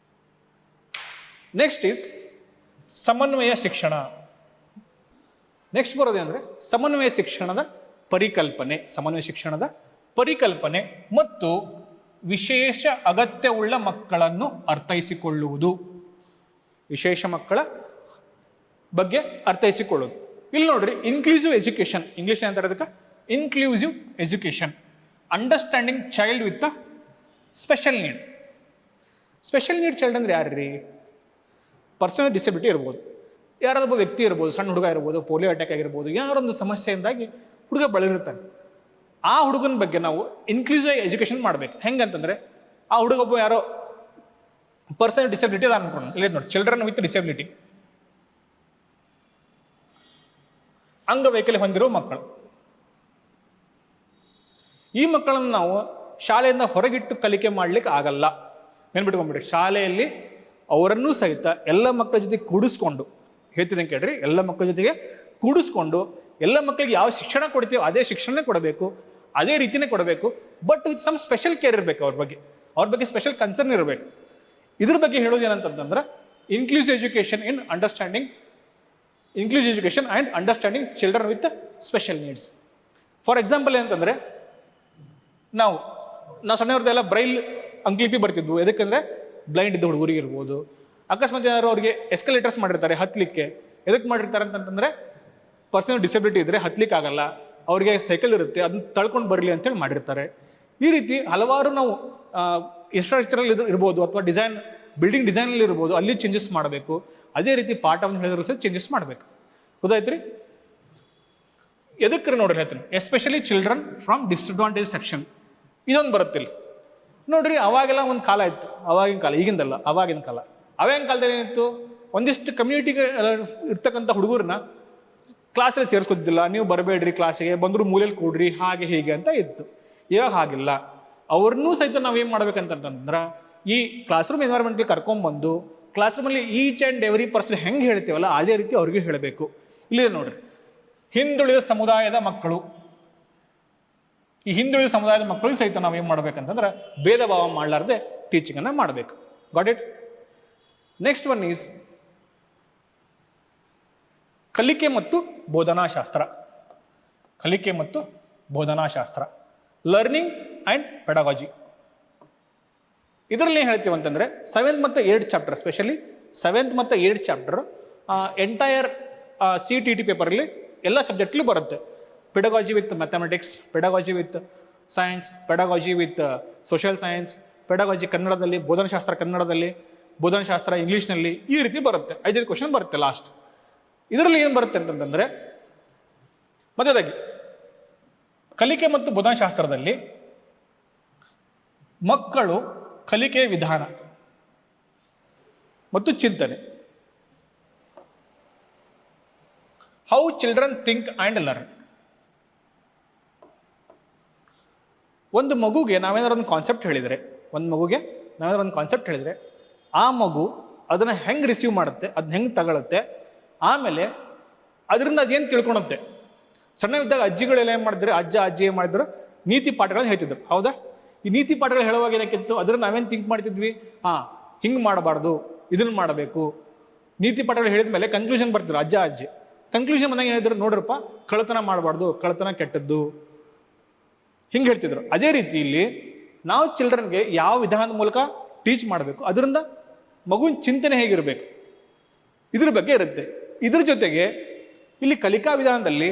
ನೆಕ್ಸ್ಟ್ ಈಸ್ ಸಮನ್ವಯ ಶಿಕ್ಷಣ. ನೆಕ್ಸ್ಟ್ ಬರೋದೇ ಅಂದರೆ ಸಮನ್ವಯ ಶಿಕ್ಷಣದ ಪರಿಕಲ್ಪನೆ. ಸಮನ್ವಯ ಶಿಕ್ಷಣದ ಪರಿಕಲ್ಪನೆ ಮತ್ತು ವಿಶೇಷ ಅಗತ್ಯವುಳ್ಳ ಮಕ್ಕಳನ್ನು ಅರ್ಥೈಸಿಕೊಳ್ಳುವುದು. ವಿಶೇಷ ಮಕ್ಕಳ ಬಗ್ಗೆ ಅರ್ಥೈಸಿಕೊಳ್ಳೋದು. ಇಲ್ಲಿ ನೋಡ್ರಿ, ಇನ್ಕ್ಲೂಸಿವ್ ಎಜುಕೇಶನ್, ಇಂಗ್ಲೀಷ್ ಅಂತ ಅದಕ್ಕೆ inclusive education, understanding child with special need. Special need child ಅಂದ್ರೆ ಯಾರ್ರೀ? ಪರ್ಸನಲ್ ಡಿಸಬಿಲಿಟಿ ಇರ್ಬೋದು, ಯಾರಾದೊಬ್ಬ ವ್ಯಕ್ತಿ ಇರ್ಬೋದು, ಸಣ್ಣ ಹುಡುಗ ಇರ್ಬೋದು, ಪೋಲಿಯೋ ಅಟ್ಯಾಕ್ ಆಗಿರ್ಬೋದು, ಯಾರೊಂದು ಸಮಸ್ಯೆಯಿಂದಾಗಿ ಹುಡುಗ ಬಳಲಿರ್ತಾನೆ. ಆ ಹುಡುಗನ ಬಗ್ಗೆ ನಾವು ಇನ್ಕ್ಲೂಸಿವ್ ಎಜುಕೇಶನ್ ಮಾಡ್ಬೇಕು. ಹೆಂಗಂತಂದ್ರೆ ಆ ಹುಡುಗೊಬ್ಬ ಯಾರೋ ಪರ್ಸನಲ್ ಡಿಸಬಿಲಿಟಿ ಅದ ಅನ್ಕೊಂಡು ಇಲ್ಲ ನೋಡಿ, ಚಿಲ್ಡ್ರನ್ ವಿತ್ ಡಿಸಬಿಲಿಟಿ, ಅಂಗವೈಕಲ್ಯ ಹೊಂದಿರೋ ಮಕ್ಕಳು. ಈ ಮಕ್ಕಳನ್ನು ನಾವು ಶಾಲೆಯಿಂದ ಹೊರಗಿಟ್ಟು ಕಲಿಕೆ ಮಾಡ್ಲಿಕ್ಕೆ ಆಗಲ್ಲ. ನೆನ್ಬಿಟ್ಕೊಂಡ್ಬಿಡಿ, ಶಾಲೆಯಲ್ಲಿ ಅವರನ್ನೂ ಸಹಿತ ಎಲ್ಲ ಮಕ್ಕಳ ಜೊತೆಗೆ ಕೂಡಿಸ್ಕೊಂಡು, ಹೇಳ್ತಿದ್ದಂಗೆ ಕೇಳ್ರಿ, ಎಲ್ಲ ಮಕ್ಕಳ ಜೊತೆಗೆ ಕೂಡಿಸ್ಕೊಂಡು ಎಲ್ಲ ಮಕ್ಕಳಿಗೆ ಯಾವ ಶಿಕ್ಷಣ ಕೊಡ್ತೀವೋ ಅದೇ ಶಿಕ್ಷಣ ಕೊಡಬೇಕು, ಅದೇ ರೀತಿನೇ ಕೊಡಬೇಕು. But with some special care ಇರಬೇಕು, ಅವ್ರ ಬಗ್ಗೆ ಸ್ಪೆಷಲ್ ಕನ್ಸರ್ನ್ ಇರಬೇಕು. ಇದ್ರ ಬಗ್ಗೆ ಹೇಳೋದು ಏನಂತಂದ್ರೆ inclusive education in understanding, inclusive education and understanding children with special needs. For example ಏನಂತಂದ್ರೆ ನಾವು ಸಣ್ಣವ್ರದ್ದೆಲ್ಲ ಬ್ರೈಲ್ ಅಂಕ್ಲಿಪಿ ಬರ್ತಿದ್ವು. ಎದಕ್ಕಂದ್ರೆ ಬ್ಲೈಂಡ್ ಇದ್ದ ಹುಡುಗರಿಗೆ ಇರ್ಬೋದು, ಅಕಸ್ಮಾತ್ ಏನಾದ್ರು ಅವ್ರಿಗೆ ಎಸ್ಕಲೇಟರ್ಸ್ ಮಾಡಿರ್ತಾರೆ ಹತ್ಲಿಕ್ಕೆ. ಎದಕ್ಕೆ ಮಾಡಿರ್ತಾರೆ ಅಂತಂದ್ರೆ ಪರ್ಸನಲ್ ಡಿಸಬಿಲಿಟಿ ಇದ್ರೆ ಹತ್ಲಿಕ್ಕೆ ಆಗಲ್ಲ, ಅವ್ರಿಗೆ ಸೈಕಲ್ ಇರುತ್ತೆ, ಅದನ್ನ ತಳ್ಕೊಂಡು ಬರಲಿ ಅಂತೇಳಿ ಮಾಡಿರ್ತಾರೆ. ಈ ರೀತಿ ಹಲವಾರು ನಾವು ಇನ್ಫ್ರಾಸ್ಟ್ರಕ್ಚರ್ ಇರ್ಬೋದು ಅಥವಾ ಡಿಸೈನ್ ಬಿಲ್ಡಿಂಗ್ ಡಿಸೈನಲ್ಲಿ ಇರ್ಬೋದು, ಅಲ್ಲಿ ಚೇಂಜಸ್ ಮಾಡಬೇಕು. ಅದೇ ರೀತಿ ಪಾಠವನ್ನು ಹೇಳಿದ್ರು ಸಹ ಚೇಂಜಸ್ ಮಾಡಬೇಕು. ಗೊತ್ತಾಯ್ತು ರೀ? ಎದಕ್ಕೆ ನೋಡ್ರಿ ಹೇಳ್ತೀನಿ, especially children from disadvantage section ಇದೊಂದು ಬರುತ್ತಿಲ್ಲ ನೋಡ್ರಿ. ಅವಾಗೆಲ್ಲ ಒಂದು ಕಾಲ ಇತ್ತು, ಅವಾಗಿನ ಕಾಲ, ಈಗಿಂದಲ್ಲ, ಅವಾಗಿನ ಕಾಲ. ಅವಾಗಿನ ಕಾಲದಲ್ಲಿ ಏನಿತ್ತು, ಒಂದಿಷ್ಟು ಕಮ್ಯುನಿಟಿಗೆ ಇರ್ತಕ್ಕಂಥ ಹುಡುಗರನ್ನ ಕ್ಲಾಸಲ್ಲಿ ಸೇರಿಸ್ಕೊತಿದ್ದಿಲ್ಲ. ನೀವು ಬರಬೇಡ್ರಿ ಕ್ಲಾಸಿಗೆ, ಬಂದರೂ ಮೂಲೆಯಲ್ಲಿ ಕೂಡ್ರಿ, ಹಾಗೆ ಹೀಗೆ ಅಂತ ಇತ್ತು. ಇವಾಗ ಹಾಗಿಲ್ಲ. ಅವ್ರನ್ನೂ ಸಹಿತ ನಾವೇನು ಮಾಡ್ಬೇಕಂತಂದ್ರೆ ಈ ಕ್ಲಾಸ್ ರೂಮ್ ಎನ್ವೈರ್ಮೆಂಟ್ಗೆ ಕರ್ಕೊಂಡ್ಬಂದು ಕ್ಲಾಸ್ ರೂಮಲ್ಲಿ ಈಚ್ ಆ್ಯಂಡ್ ಎವ್ರಿ ಪರ್ಸನ್ ಹೆಂಗೆ ಹೇಳ್ತೀವಲ್ಲ ಅದೇ ರೀತಿ ಅವ್ರಿಗೆ ಹೇಳಬೇಕು. ಇಲ್ಲಿದೆ ನೋಡ್ರಿ, ಹಿಂದುಳಿದ ಸಮುದಾಯದ ಮಕ್ಕಳು. ಈ ಹಿಂದುಳಿದ ಸಮುದಾಯದ ಮಕ್ಕಳು ಸಹಿತ ನಾವೇನು ಮಾಡ್ಬೇಕಂತಂದ್ರೆ ಭೇದ ಭಾವ ಮಾಡಲಾರ್ದೆ ಟೀಚಿಂಗನ್ನು ಮಾಡಬೇಕು. Got it? Next one is ಕಲಿಕೆ ಮತ್ತು ಬೋಧನಾಶಾಸ್ತ್ರ. ಕಲಿಕೆ ಮತ್ತು ಬೋಧನಾಶಾಸ್ತ್ರ, ಲರ್ನಿಂಗ್ ಆ್ಯಂಡ್ ಪೆಡಗಾಜಿ. ಇದರಲ್ಲಿ ಏನು ಹೇಳ್ತೀವಿ ಅಂತಂದರೆ 7th ಮತ್ತು 8th ಚಾಪ್ಟರ್, ಸ್ಪೆಷಲಿ 7th ಮತ್ತು 8th ಚಾಪ್ಟರ್ ಎಂಟೈರ್ CTT ಪೇಪರಲ್ಲಿ ಎಲ್ಲ ಸಬ್ಜೆಕ್ಟ್ಲು ಬರುತ್ತೆ. Pedagogy with mathematics, pedagogy with science, pedagogy with social science, pedagogy ಕನ್ನಡದಲ್ಲಿ, ಬೋಧನಶಾಸ್ತ್ರ ಕನ್ನಡದಲ್ಲಿ, ಬೋಧನಶಾಸ್ತ್ರ ಇಂಗ್ಲೀಷ್ನಲ್ಲಿ, ಈ ರೀತಿ ಬರುತ್ತೆ. 5 ಕ್ವಶನ್ ಬರುತ್ತೆ ಲಾಸ್ಟ್. ಇದರಲ್ಲಿ ಏನು ಬರುತ್ತೆ ಅಂತಂದರೆ ಮೊದಲಾಗಿ ಕಲಿಕೆ ಮತ್ತು ಬೋಧನಶಾಸ್ತ್ರದಲ್ಲಿ ಮಕ್ಕಳು ಕಲಿಕೆಯ ವಿಧಾನ ಮತ್ತು ಚಿಂತನೆ, how children think and learn. ಒಂದು ಮಗುಗೆ ನಾವೇನಾದ್ರು ಒಂದು ಕಾನ್ಸೆಪ್ಟ್ ಹೇಳಿದರೆ, ಆ ಮಗು ಅದನ್ನು ಹೆಂಗೆ ರಿಸೀವ್ ಮಾಡುತ್ತೆ, ಅದನ್ನ ಹೆಂಗೆ ತಗೊಳುತ್ತೆ, ಆಮೇಲೆ ಅದರಿಂದ ಅದೇನು ತಿಳ್ಕೊಳುತ್ತೆ. ಸಣ್ಣವಿದ್ದಾಗ ಅಜ್ಜಿಗಳೆಲ್ಲ ಏನು ಮಾಡಿದ್ರೆ, ಅಜ್ಜ ಅಜ್ಜಿ ಏನು ಮಾಡಿದ್ರು, ನೀತಿ ಪಾಠಗಳನ್ನ ಹೇಳ್ತಿದ್ರು. ಹೌದಾ? ಈ ನೀತಿ ಪಾಠಗಳು ಹೇಳುವಾಗ ಏನಕ್ಕಿತ್ತು, ಅದರಿಂದ ನಾವೇನು ಥಿಂಕ್ ಮಾಡ್ತಿದ್ವಿ, ಹಿಂಗೆ ಮಾಡಬಾರ್ದು, ಇದನ್ನು ಮಾಡಬೇಕು. ನೀತಿ ಪಾಠಗಳು ಹೇಳಿದ ಮೇಲೆ ಕನ್ಕ್ಲೂಷನ್ ಬರ್ತಿದ್ರು ಅಜ್ಜ ಅಜ್ಜಿ. ಕನ್ಕ್ಲೂಷನ್ ಬಂದಾಗ ಹೇಳಿದ್ರು, ನೋಡ್ರಪ್ಪ ಕಳ್ಳತನ ಮಾಡಬಾರ್ದು, ಕಳ್ಳತನ ಕೆಟ್ಟದ್ದು, ಹಿಂಗೆ ಹೇಳ್ತಿದ್ರು. ಅದೇ ರೀತಿ ಇಲ್ಲಿ ನಾವು ಚಿಲ್ಡ್ರನ್ಗೆ ಯಾವ ವಿಧಾನದ ಮೂಲಕ ಟೀಚ್ ಮಾಡಬೇಕು, ಅದರಿಂದ ಮಗುವಿನ ಚಿಂತನೆ ಹೇಗಿರಬೇಕು, ಇದ್ರ ಬಗ್ಗೆ ಇರುತ್ತೆ. ಇದ್ರ ಜೊತೆಗೆ ಇಲ್ಲಿ ಕಲಿಕಾ ವಿಧಾನದಲ್ಲಿ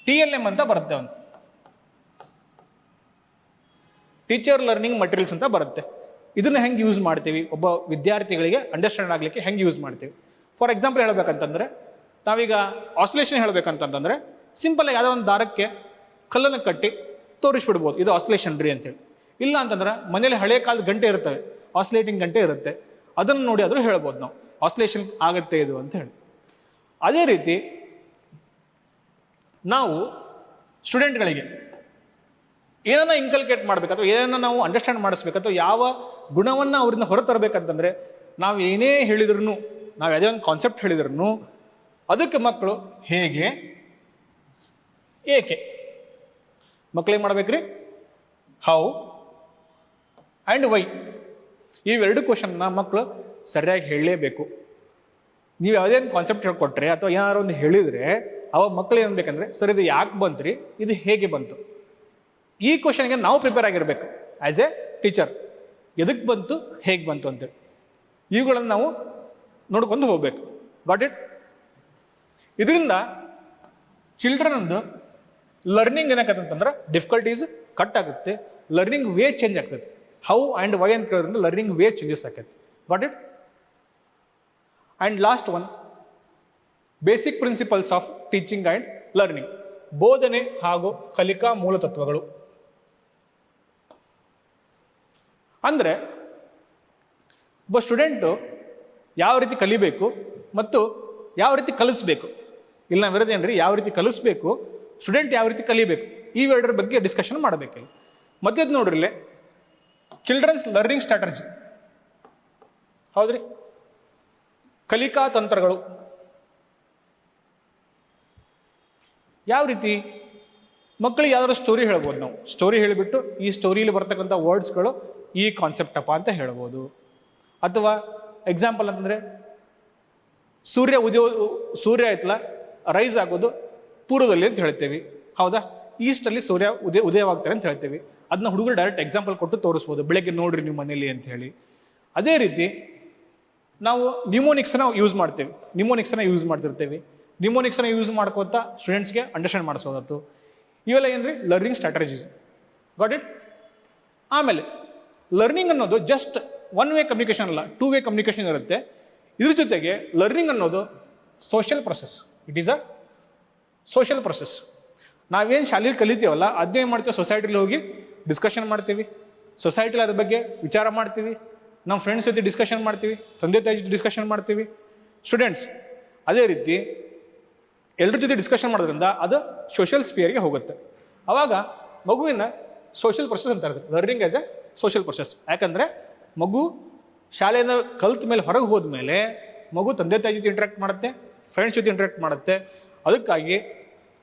TLM ಅಂತ ಬರುತ್ತೆ, ಒಂದು ಟೀಚರ್ ಲರ್ನಿಂಗ್ ಮಟೀರಿಯಲ್ಸ್ ಅಂತ ಬರುತ್ತೆ. ಇದನ್ನ ಹೆಂಗೆ ಯೂಸ್ ಮಾಡ್ತೀವಿ, ಒಬ್ಬ ವಿದ್ಯಾರ್ಥಿಗಳಿಗೆ ಅಂಡರ್ಸ್ಟ್ಯಾಂಡ್ ಆಗಲಿಕ್ಕೆ ಹೆಂಗೆ ಯೂಸ್ ಮಾಡ್ತೀವಿ. ಫಾರ್ ಎಕ್ಸಾಂಪಲ್ ಹೇಳ್ಬೇಕಂತಂದ್ರೆ, ನಾವೀಗ ಆಸಿಲೇಷನ್ ಹೇಳ್ಬೇಕಂತಂದ್ರೆ ಸಿಂಪಲ್ ಆಗಿ ಯಾವುದೋ ಒಂದು ದಾರಕ್ಕೆ ಕಲ್ಲನ್ನು ಕಟ್ಟಿ ತೋರಿಸ್ಬಿಡ್ಬೋದು, ಇದು ಆಸಿಲೇಷನ್ ರೀ ಅಂತೇಳಿ. ಇಲ್ಲ ಅಂತಂದ್ರೆ ಮನೇಲಿ ಹಳೆ ಕಾಲದ ಗಂಟೆ ಇರ್ತವೆ, ಆಸಿಲೇಟಿಂಗ್ ಗಂಟೆ ಇರುತ್ತೆ, ಅದನ್ನು ನೋಡಿ ಆದರೂ ಹೇಳ್ಬೋದು ನಾವು ಆಸಿಲೇಷನ್ ಆಗುತ್ತೆ ಇದು ಅಂತ ಹೇಳಿ. ಅದೇ ರೀತಿ ನಾವು ಸ್ಟೂಡೆಂಟ್ಗಳಿಗೆ ಏನನ್ನ ಇನ್ಕಲ್ಕೇಟ್ ಮಾಡಬೇಕು ಅಥವಾ ಏನನ್ನ ನಾವು ಅಂಡರ್ಸ್ಟ್ಯಾಂಡ್ ಮಾಡಿಸ್ಬೇಕು ಅಥವಾ ಯಾವ ಗುಣವನ್ನು ಅವ್ರಿಂದ ಹೊರತರಬೇಕಂತಂದ್ರೆ, ನಾವು ಏನೇ ಹೇಳಿದ್ರು, ನಾವು ಯಾವುದೇ ಒಂದು ಕಾನ್ಸೆಪ್ಟ್ ಹೇಳಿದ್ರು ಅದಕ್ಕೆ ಮಕ್ಕಳು ಹೇಗೆ, ಏಕೆ, ಮಕ್ಕಳೇನು ಮಾಡ್ಬೇಕ್ರಿ, ಹೌ ಆ್ಯಂಡ್ ವೈ, ಇವೆರಡು ಕ್ವಶನ್ನ ಮಕ್ಕಳು ಸರಿಯಾಗಿ ಹೇಳಲೇಬೇಕು. ನೀವು ಯಾವುದೇ ಒಂದು ಕಾನ್ಸೆಪ್ಟ್ ಹೇಳ್ಕೊಟ್ರೆ ಅಥವಾ ಏನಾದ್ರು ಒಂದು ಹೇಳಿದರೆ ಅವಾಗ ಮಕ್ಕಳು ಏನು ಬೇಕಂದ್ರೆ, ಸರ್ ಇದು ಯಾಕೆ ಬಂತು, ಇದು ಹೇಗೆ ಬಂತು, ಈ ಕ್ವಶನ್ಗೆ ನಾವು ಪ್ರಿಪೇರ್ ಆಗಿರಬೇಕು ಆ್ಯಸ್ ಎ ಟೀಚರ್. ಎದಕ್ಕೆ ಬಂತು, ಹೇಗೆ ಬಂತು ಅಂತೇಳಿ ಇವುಗಳನ್ನು ನಾವು ನೋಡ್ಕೊಂಡು ಹೋಗ್ಬೇಕು. Got it? ಇದರಿಂದ ಚಿಲ್ಡ್ರನ್ದು ಲರ್ನಿಂಗ್ ಏನಾಗತ್ತಂತಂದ್ರೆ ಡಿಫಿಕಲ್ಟೀಸ್ ಕಟ್ ಆಗುತ್ತೆ, ಲರ್ನಿಂಗ್ ವೇ ಚೇಂಜ್ ಆಗ್ತದೆ. ಹೌ ಆ್ಯಂಡ್ ವೈ ಅಂತ ಕೇಳೋದ್ರಿಂದ ಲರ್ನಿಂಗ್ ವೇ ಚೇಂಜಸ್ ಆಕೈತಿ. Got it? And last one, basic principles of teaching and learning, ಬೋಧನೆ ಹಾಗೂ ಕಲಿಕಾ ಮೂಲತತ್ವಗಳು. ಅಂದರೆ ಒಬ್ಬ ಸ್ಟೂಡೆಂಟು ಯಾವ ರೀತಿ ಕಲಿಬೇಕು ಮತ್ತು ಯಾವ ರೀತಿ ಕಲಿಸ್ಬೇಕು, ಇಲ್ಲಿ ನಾವು ಇರೋದೇನ್ರಿ, ಯಾವ ರೀತಿ ಕಲಿಸ್ಬೇಕು, ಸ್ಟೂಡೆಂಟ್ ಯಾವ ರೀತಿ ಕಲಿಬೇಕು, ಇವೆರಡರ ಬಗ್ಗೆ ಡಿಸ್ಕಷನ್ ಮಾಡಬೇಕಿಲ್ಲ. ಮತ್ತೆ ನೋಡ್ರಿ ಇಲ್ಲೇ ಚಿಲ್ಡ್ರನ್ಸ್ ಲರ್ನಿಂಗ್ ಸ್ಟ್ರಾಟಜಿ, ಹೌದ್ರಿ, ಕಲಿಕಾ ತಂತ್ರಗಳು. ಯಾವ ರೀತಿ ಮಕ್ಕಳಿಗೆ ಯಾವ್ದಾದ್ರು ಸ್ಟೋರಿ ಹೇಳ್ಬೋದು. ನಾವು ಸ್ಟೋರಿ ಹೇಳಿಬಿಟ್ಟು ಈ ಸ್ಟೋರಿಯಲ್ಲಿ ಬರ್ತಕ್ಕಂಥ ವರ್ಡ್ಸ್ಗಳು ಈ ಕಾನ್ಸೆಪ್ಟ್ ಅಪ್ಪ ಅಂತ ಹೇಳ್ಬೋದು. ಅಥವಾ ಎಕ್ಸಾಂಪಲ್ ಅಂತಂದರೆ ಸೂರ್ಯ ಐತಲ್ಲ, ರೈಸ್ ಆಗೋದು ಪೂರ್ವದಲ್ಲಿ ಅಂತ ಹೇಳ್ತೇವೆ, ಹೌದಾ, ಈಸ್ಟಲ್ಲಿ ಸೂರ್ಯ ಉದಯವಾಗ್ತಾರೆ ಅಂತ ಹೇಳ್ತೇವೆ. ಅದನ್ನ ಹುಡುಗರು ಡೈರೆಕ್ಟ್ ಎಕ್ಸಾಂಪಲ್ ಕೊಟ್ಟು ತೋರಿಸ್ಬೋದು, ಬೆಳಗ್ಗೆ ನೋಡ್ರಿ ನೀವು ಮನೇಲಿ ಅಂತ ಹೇಳಿ. ಅದೇ ರೀತಿ ನಾವು ನ್ಯೂಮೋನಿಕ್ಸ್ನ ಯೂಸ್ ಮಾಡ್ತೇವೆ, ನ್ಯೂಮೋನಿಕ್ಸ್ನ ಯೂಸ್ ಮಾಡ್ತಿರ್ತೇವೆ. ನಿಮೋನಿಕ್ಸನ್ನು ಯೂಸ್ ಮಾಡ್ಕೋತಾ ಸ್ಟೂಡೆಂಟ್ಸ್ಗೆ ಅಂಡರ್ಸ್ಟ್ಯಾಂಡ್ ಮಾಡಿಸೋದತ್ತು. ಇವೆಲ್ಲ ಏನ್ರಿ ಲರ್ನಿಂಗ್ ಸ್ಟ್ರಾಟಜೀಸ್. Got it? ಆಮೇಲೆ ಲರ್ನಿಂಗ್ ಅನ್ನೋದು ಜಸ್ಟ್ ಒನ್ ವೇ ಕಮ್ಯುನಿಕೇಷನ್ ಅಲ್ಲ, ಟೂ ವೇ ಕಮ್ಯುನಿಕೇಷನ್ ಇರುತ್ತೆ. ಇದ್ರ ಜೊತೆಗೆ ಲರ್ನಿಂಗ್ ಅನ್ನೋದು social process. It is a social process. ನಾವೇನು ಶಾಲೆಯಲ್ಲಿ ಕಲಿತೀವಲ್ಲ ಅದೇನು ಮಾಡ್ತೀವಿ, ಸೊಸೈಟಿಲಿ ಹೋಗಿ ಡಿಸ್ಕಷನ್ ಮಾಡ್ತೀವಿ, ಸೊಸೈಟಿಲಿ ಅದ್ರ ಬಗ್ಗೆ ವಿಚಾರ ಮಾಡ್ತೀವಿ, ನಮ್ಮ ಫ್ರೆಂಡ್ಸ್ ಜೊತೆ ಡಿಸ್ಕಷನ್ ಮಾಡ್ತೀವಿ, ತಂದೆ ತಾಯಿ ಜೊತೆ ಡಿಸ್ಕಷನ್ ಮಾಡ್ತೀವಿ. ಸ್ಟೂಡೆಂಟ್ಸ್ ಅದೇ ರೀತಿ ಎಲ್ಲರ ಜೊತೆ ಡಿಸ್ಕಷನ್ ಮಾಡೋದ್ರಿಂದ ಅದು ಸೋಷಿಯಲ್ ಸ್ಪಿಯರ್ಗೆ ಹೋಗುತ್ತೆ. ಆವಾಗ ಮಗುವಿನ ಸೋಷಿಯಲ್ ಪ್ರೊಸೆಸ್ ಅಂತ ಇರುತ್ತೆ, learning as A social process. ಯಾಕಂದರೆ ಮಗು ಶಾಲೆಯಿಂದ ಕಲ್ತ ಮೇಲೆ ಹೊರಗೆ ಹೋದ್ಮೇಲೆ ಮಗು ತಂದೆ ತಾಯಿ ಜೊತೆ ಇಂಟ್ರಾಕ್ಟ್ ಮಾಡುತ್ತೆ, ಫ್ರೆಂಡ್ಸ್ ಜೊತೆ ಇಂಟ್ರಾಕ್ಟ್ ಮಾಡುತ್ತೆ. ಅದಕ್ಕಾಗಿ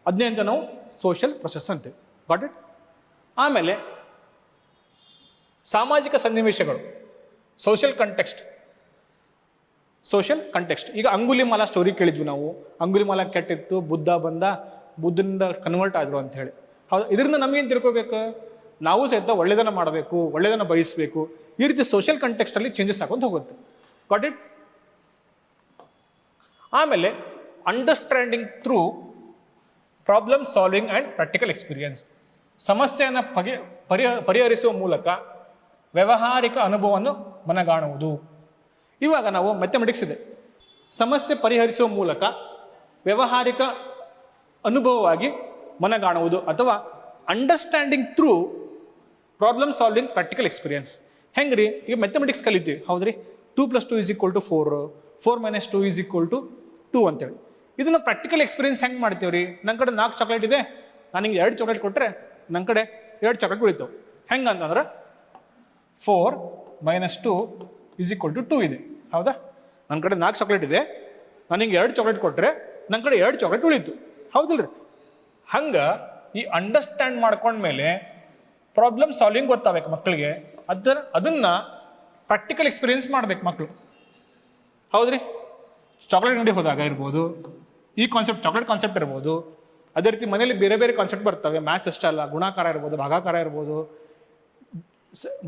ಅದನ್ನೇ ಅಂತ ನಾವು ಸೋಷಿಯಲ್ ಪ್ರೊಸೆಸ್ ಅಂತೀವಿ. Got it? ಆಮೇಲೆ ಸಾಮಾಜಿಕ ಸನ್ನಿವೇಶಗಳು, ಸೋಷಿಯಲ್ ಕಂಟೆಕ್ಸ್ಟ್. Social context. ಈಗ ಅಂಗುಲಿಮಾಲ ಸ್ಟೋರಿ ಕೇಳಿದ್ವಿ ನಾವು. ಅಂಗುಲಿಮಾಲ ಕೆಟ್ಟಿತ್ತು, ಬುದ್ಧ ಬಂದ, ಬುದ್ಧನಿಂದ ಕನ್ವರ್ಟ್ ಆದರು ಅಂತ ಹೇಳಿ. ಹೌದು, ಇದರಿಂದ ನಮಗೇನು ತಿಳ್ಕೊಬೇಕು? ನಾವು ಸಹಿತ ಒಳ್ಳೆಯದನ್ನು ಮಾಡಬೇಕು, ಒಳ್ಳೆಯದನ್ನು ಬಯಸಬೇಕು. ಈ ರೀತಿ ಸೋಷಿಯಲ್ ಕಂಟೆಕ್ಸ್ಟಲ್ಲಿ ಚೇಂಜಸ್ ಆಗೋದು ಹೋಗುತ್ತೆ. Got it? ಆಮೇಲೆ understanding through problem solving and practical experience. ಸಮಸ್ಯೆಯನ್ನು ಪರಿಹರಿಸುವ ಮೂಲಕ ವ್ಯಾವಹಾರಿಕ ಅನುಭವವನ್ನು ಮನಗಾಣುವುದು. ಇವಾಗ ನಾವು ಮ್ಯಾಥಮೆಟಿಕ್ಸ್ ಇದೆ, ಸಮಸ್ಯೆ ಪರಿಹರಿಸುವ ಮೂಲಕ ವ್ಯಾವಹಾರಿಕ ಅನುಭವವಾಗಿ ಮನಗಾಣುವುದು ಅಥವಾ understanding through problem solving practical experience. ಹೆಂಗ್ರಿ? ಈಗ ಮ್ಯಾಥಮೆಟಿಕ್ಸ್ ಕಲಿತೀವಿ, ಹೌದ್ರಿ? 2 + 2 = 4, 4 - 2 = 2 ಅಂತೇಳಿ. ಇದನ್ನು ಪ್ರಾಕ್ಟಿಕಲ್ ಎಕ್ಸ್ಪೀರಿಯನ್ಸ್ ಹೆಂಗೆ ಮಾಡ್ತೀವಿ ರೀ? ನನ್ನ ಕಡೆ 4 ಚಾಕ್ಲೇಟ್ ಇದೆ, ನಾನು ಹಿಂಗೆ 2 ಚಾಕ್ಲೇಟ್ ಕೊಟ್ಟರೆ ನನ್ನ ಕಡೆ 2 ಚಾಕ್ಲೇಟ್ ಉಳಿತಾವೆ. ಹೆಂಗೆ ಅಂತಂದ್ರೆ 4 - 2 = 2 ಇದೆ, ಹೌದಾ? ನನ್ನ ಕಡೆ 4 ಚಾಕ್ಲೇಟ್ ಇದೆ, ನಾನು ಹಿಂಗೆ 2 ಚಾಕ್ಲೇಟ್ ಕೊಟ್ಟರೆ ನನ್ನ ಕಡೆ 2 ಚಾಕ್ಲೇಟ್ ಉಳಿತು, ಹೌದಿಲ್ರಿ? ಹಂಗೆ ಈ ಅಂಡರ್ಸ್ಟ್ಯಾಂಡ್ ಮಾಡ್ಕೊಂಡ್ಮೇಲೆ ಪ್ರಾಬ್ಲಮ್ ಸಾಲ್ವಿಂಗ್ ಗೊತ್ತಾಗಬೇಕು ಮಕ್ಕಳಿಗೆ. ಅದನ್ನ ಪ್ರಾಕ್ಟಿಕಲ್ ಎಕ್ಸ್ಪೀರಿಯನ್ಸ್ ಮಾಡ್ಬೇಕು ಮಕ್ಕಳು, ಹೌದ್ರಿ? ಚಾಕ್ಲೇಟ್ ಅಂಗಡಿ ಹೋದಾಗ ಇರ್ಬೋದು, ಈ ಕಾನ್ಸೆಪ್ಟ್ ಚಾಕ್ಲೇಟ್ ಕಾನ್ಸೆಪ್ಟ್ ಇರ್ಬೋದು. ಅದೇ ರೀತಿ ಮನೇಲಿ ಬೇರೆ ಬೇರೆ ಕಾನ್ಸೆಪ್ಟ್ ಬರ್ತವೆ, ಮ್ಯಾಥ್ಸ್ ಅಷ್ಟೇ ಅಲ್ಲ, ಗುಣಾಕಾರ ಇರ್ಬೋದು, ಭಾಗಾಕಾರ ಇರ್ಬೋದು,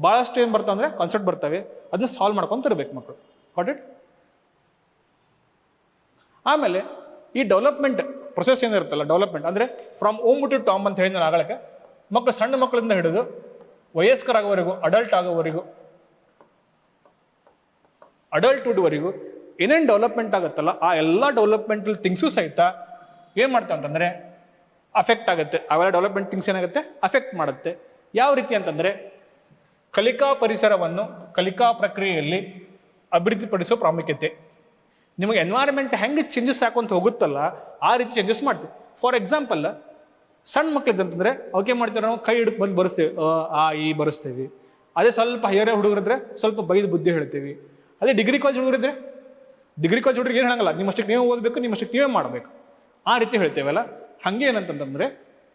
ಭಾಳಷ್ಟು ಏನು ಬರ್ತಾವೆ ಅಂದರೆ ಕಾನ್ಸೆಪ್ಟ್ ಬರ್ತವೆ. ಅದನ್ನ ಸಾಲ್ವ್ ಮಾಡ್ಕೊಂಡು ತರಬೇಕು ಮಕ್ಕಳು. Got it? ಆಮೇಲೆ ಈ ಡೆವಲಪ್ಮೆಂಟ್ ಪ್ರೊಸೆಸ್ ಏನಿರುತ್ತಲ್ಲ, ಡೆವಲಪ್ಮೆಂಟ್ ಅಂದರೆ ಫ್ರಮ್ ಓಮ್ ಟು ಟಾಮ್ ಅಂತ ಹೇಳಿದ್ರೆ ಆಗಲಕ್ಕೆ ಮಕ್ಕಳು ಸಣ್ಣ ಮಕ್ಕಳಿಂದ ಹಿಡಿದು ವಯಸ್ಕರಾಗೋವರೆಗೂ, ಅಡಲ್ಟ್ ಆಗೋವರೆಗೂ, ಅಡಲ್ಟ್ಹುಡ್ವರೆಗೂ ಏನೇನು ಡೆವಲಪ್ಮೆಂಟ್ ಆಗುತ್ತಲ್ಲ ಆ ಎಲ್ಲ ಡೆವಲಪ್ಮೆಂಟಲ್ ಥಿಂಗ್ಸು ಸಹಿತ ಏನು ಮಾಡ್ತಾ ಅಂತಂದರೆ ಅಫೆಕ್ಟ್ ಆಗುತ್ತೆ. ಅವೆಲ್ಲ ಡೆವಲಪ್ಮೆಂಟ್ ಥಿಂಗ್ಸ್ ಏನಾಗುತ್ತೆ, ಅಫೆಕ್ಟ್ ಮಾಡುತ್ತೆ. ಯಾವ ರೀತಿ ಅಂತಂದರೆ ಕಲಿಕಾ ಪರಿಸರವನ್ನು ಕಲಿಕಾ ಪ್ರಕ್ರಿಯೆಯಲ್ಲಿ ಅಭಿವೃದ್ಧಿಪಡಿಸೋ ಪ್ರಾಮುಖ್ಯತೆ. ನಿಮಗೆ ಎನ್ವೈರನ್ಮೆಂಟ್ ಹೆಂಗೆ ಚೇಂಜಸ್ ಹಾಕೊಂತ ಹೋಗುತ್ತಲ್ಲ ಆ ರೀತಿ ಚೇಂಜಸ್ ಮಾಡ್ತೀವಿ. ಫಾರ್ ಎಕ್ಸಾಂಪಲ್, ಸಣ್ಣ ಮಕ್ಕಳಿದಂತಂದ್ರೆ ಅವಕ್ಕೆ ಮಾಡ್ತೀವಿ ನಾವು ಕೈ ಹಿಡಿದು ಬಂದು ಬರೆಸ್ತೇವೆ, ಆ ಈ ಬರೆಸ್ತೇವೆ. ಅದೇ ಸ್ವಲ್ಪ ಹೈಯರೇ ಹುಡುಗರಿದ್ರೆ ಸ್ವಲ್ಪ ಬೈದು ಬುದ್ಧಿ ಹೇಳ್ತೀವಿ. ಅದೇ ಡಿಗ್ರಿ ಕಾಲೇಜ್ ಹುಡುಗರಿದ್ರೆ ಡಿಗ್ರಿ ಕಾಲೇಜ್ ಹುಡುಗರಿಗೆ ಏನು ಹೇಳಂಗಿಲ್ಲ, ನಿಮ್ಮಷ್ಟಕ್ಕೆ ನೀವೇ ಓದಬೇಕು, ನಿಮ್ಮಷ್ಟಕ್ಕೆ ನೀವೇ ಮಾಡಬೇಕು, ಆ ರೀತಿ ಹೇಳ್ತೇವಲ್ಲ. ಹಾಗೆ ಏನಂತಂದ್ರೆ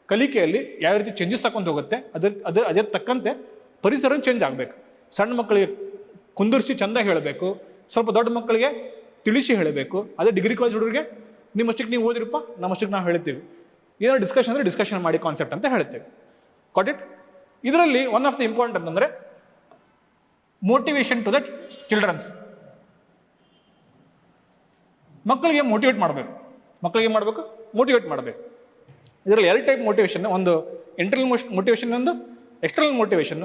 ಕಲಿಕೆಯಲ್ಲಿ ಯಾವ ರೀತಿ ಚೇಂಜಸ್ ಹಾಕೊಂಡು ಹೋಗುತ್ತೆ ಅದ್ರ ತಕ್ಕಂತೆ ಪರಿಸರ ಚೇಂಜ್ ಆಗಬೇಕು. ಸಣ್ಣ ಮಕ್ಕಳಿಗೆ ಕುಂದಿರಿಸಿ ಚಂದ ಹೇಳಬೇಕು, ಸ್ವಲ್ಪ ದೊಡ್ಡ ಮಕ್ಕಳಿಗೆ ತಿಳಿಸಿ ಹೇಳಬೇಕು. ಅದೇ ಡಿಗ್ರಿ ಕಾಲೇಜ್ ಹುಡುಗರಿಗೆ ನಿಮ್ಮಷ್ಟಕ್ಕೆ ನೀವು ಓದಿರಪ್ಪ, ನಮ್ಮಷ್ಟಕ್ಕೆ ನಾವು ಹೇಳ್ತೀವಿ. ಏನೋ ಡಿಸ್ಕಷನ್ ಅಂದರೆ ಡಿಸ್ಕಷನ್ ಮಾಡಿ ಕಾನ್ಸೆಪ್ಟ್ ಅಂತ ಹೇಳ್ತೇವೆ. Got it? ಇದರಲ್ಲಿ ಒನ್ ಆಫ್ ದ ಇಂಪಾರ್ಟೆಂಟ್ ಅಂತಂದರೆ ಮೋಟಿವೇಶನ್ ಟು ದ ಚಿಲ್ಡ್ರನ್ಸ್. ಮಕ್ಕಳಿಗೆ ಮೋಟಿವೇಟ್ ಮಾಡಬೇಕು. ಮಕ್ಕಳಿಗೆ ಮಾಡಬೇಕು, ಮೋಟಿವೇಟ್ ಮಾಡಬೇಕು. ಇದರಲ್ಲಿ 2 ಟೈಪ್ ಮೋಟಿವೇಶನ್, ಒಂದು ಇಂಟರ್ನಲ್ ಮೋಟಿವೇಶನ್, ಒಂದು ಎಕ್ಸ್ಟರ್ನಲ್ ಮೋಟಿವೇಶನ್.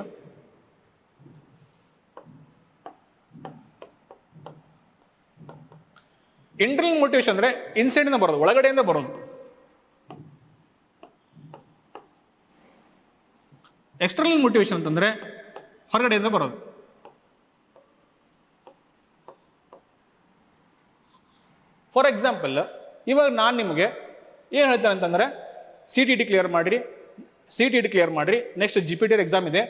ಇಂಟರ್ನಲ್ ಮೋಟಿವೇಶನ್ ಅಂದರೆ ಇನ್ಸೈಡಿಂದ ಬರೋದು, ಒಳಗಡೆಯಿಂದ ಬರೋದು. ಎಕ್ಸ್ಟರ್ನಲ್ ಮೋಟಿವೇಶನ್ ಅಂತಂದರೆ ಹೊರಗಡೆಯಿಂದ ಬರೋದು. ಫಾರ್ ಎಕ್ಸಾಂಪಲ್, ಇವಾಗ ನಾನು ನಿಮಗೆ ಏನು ಹೇಳ್ತೇನೆ ಅಂತಂದರೆ CTET ಕ್ಲಿಯರ್ ಮಾಡಿರಿ, CTET ಕ್ಲಿಯರ್ ಮಾಡಿರಿ, ನೆಕ್ಸ್ಟ್ GPTR ಎಕ್ಸಾಮ್ ಇದೆ,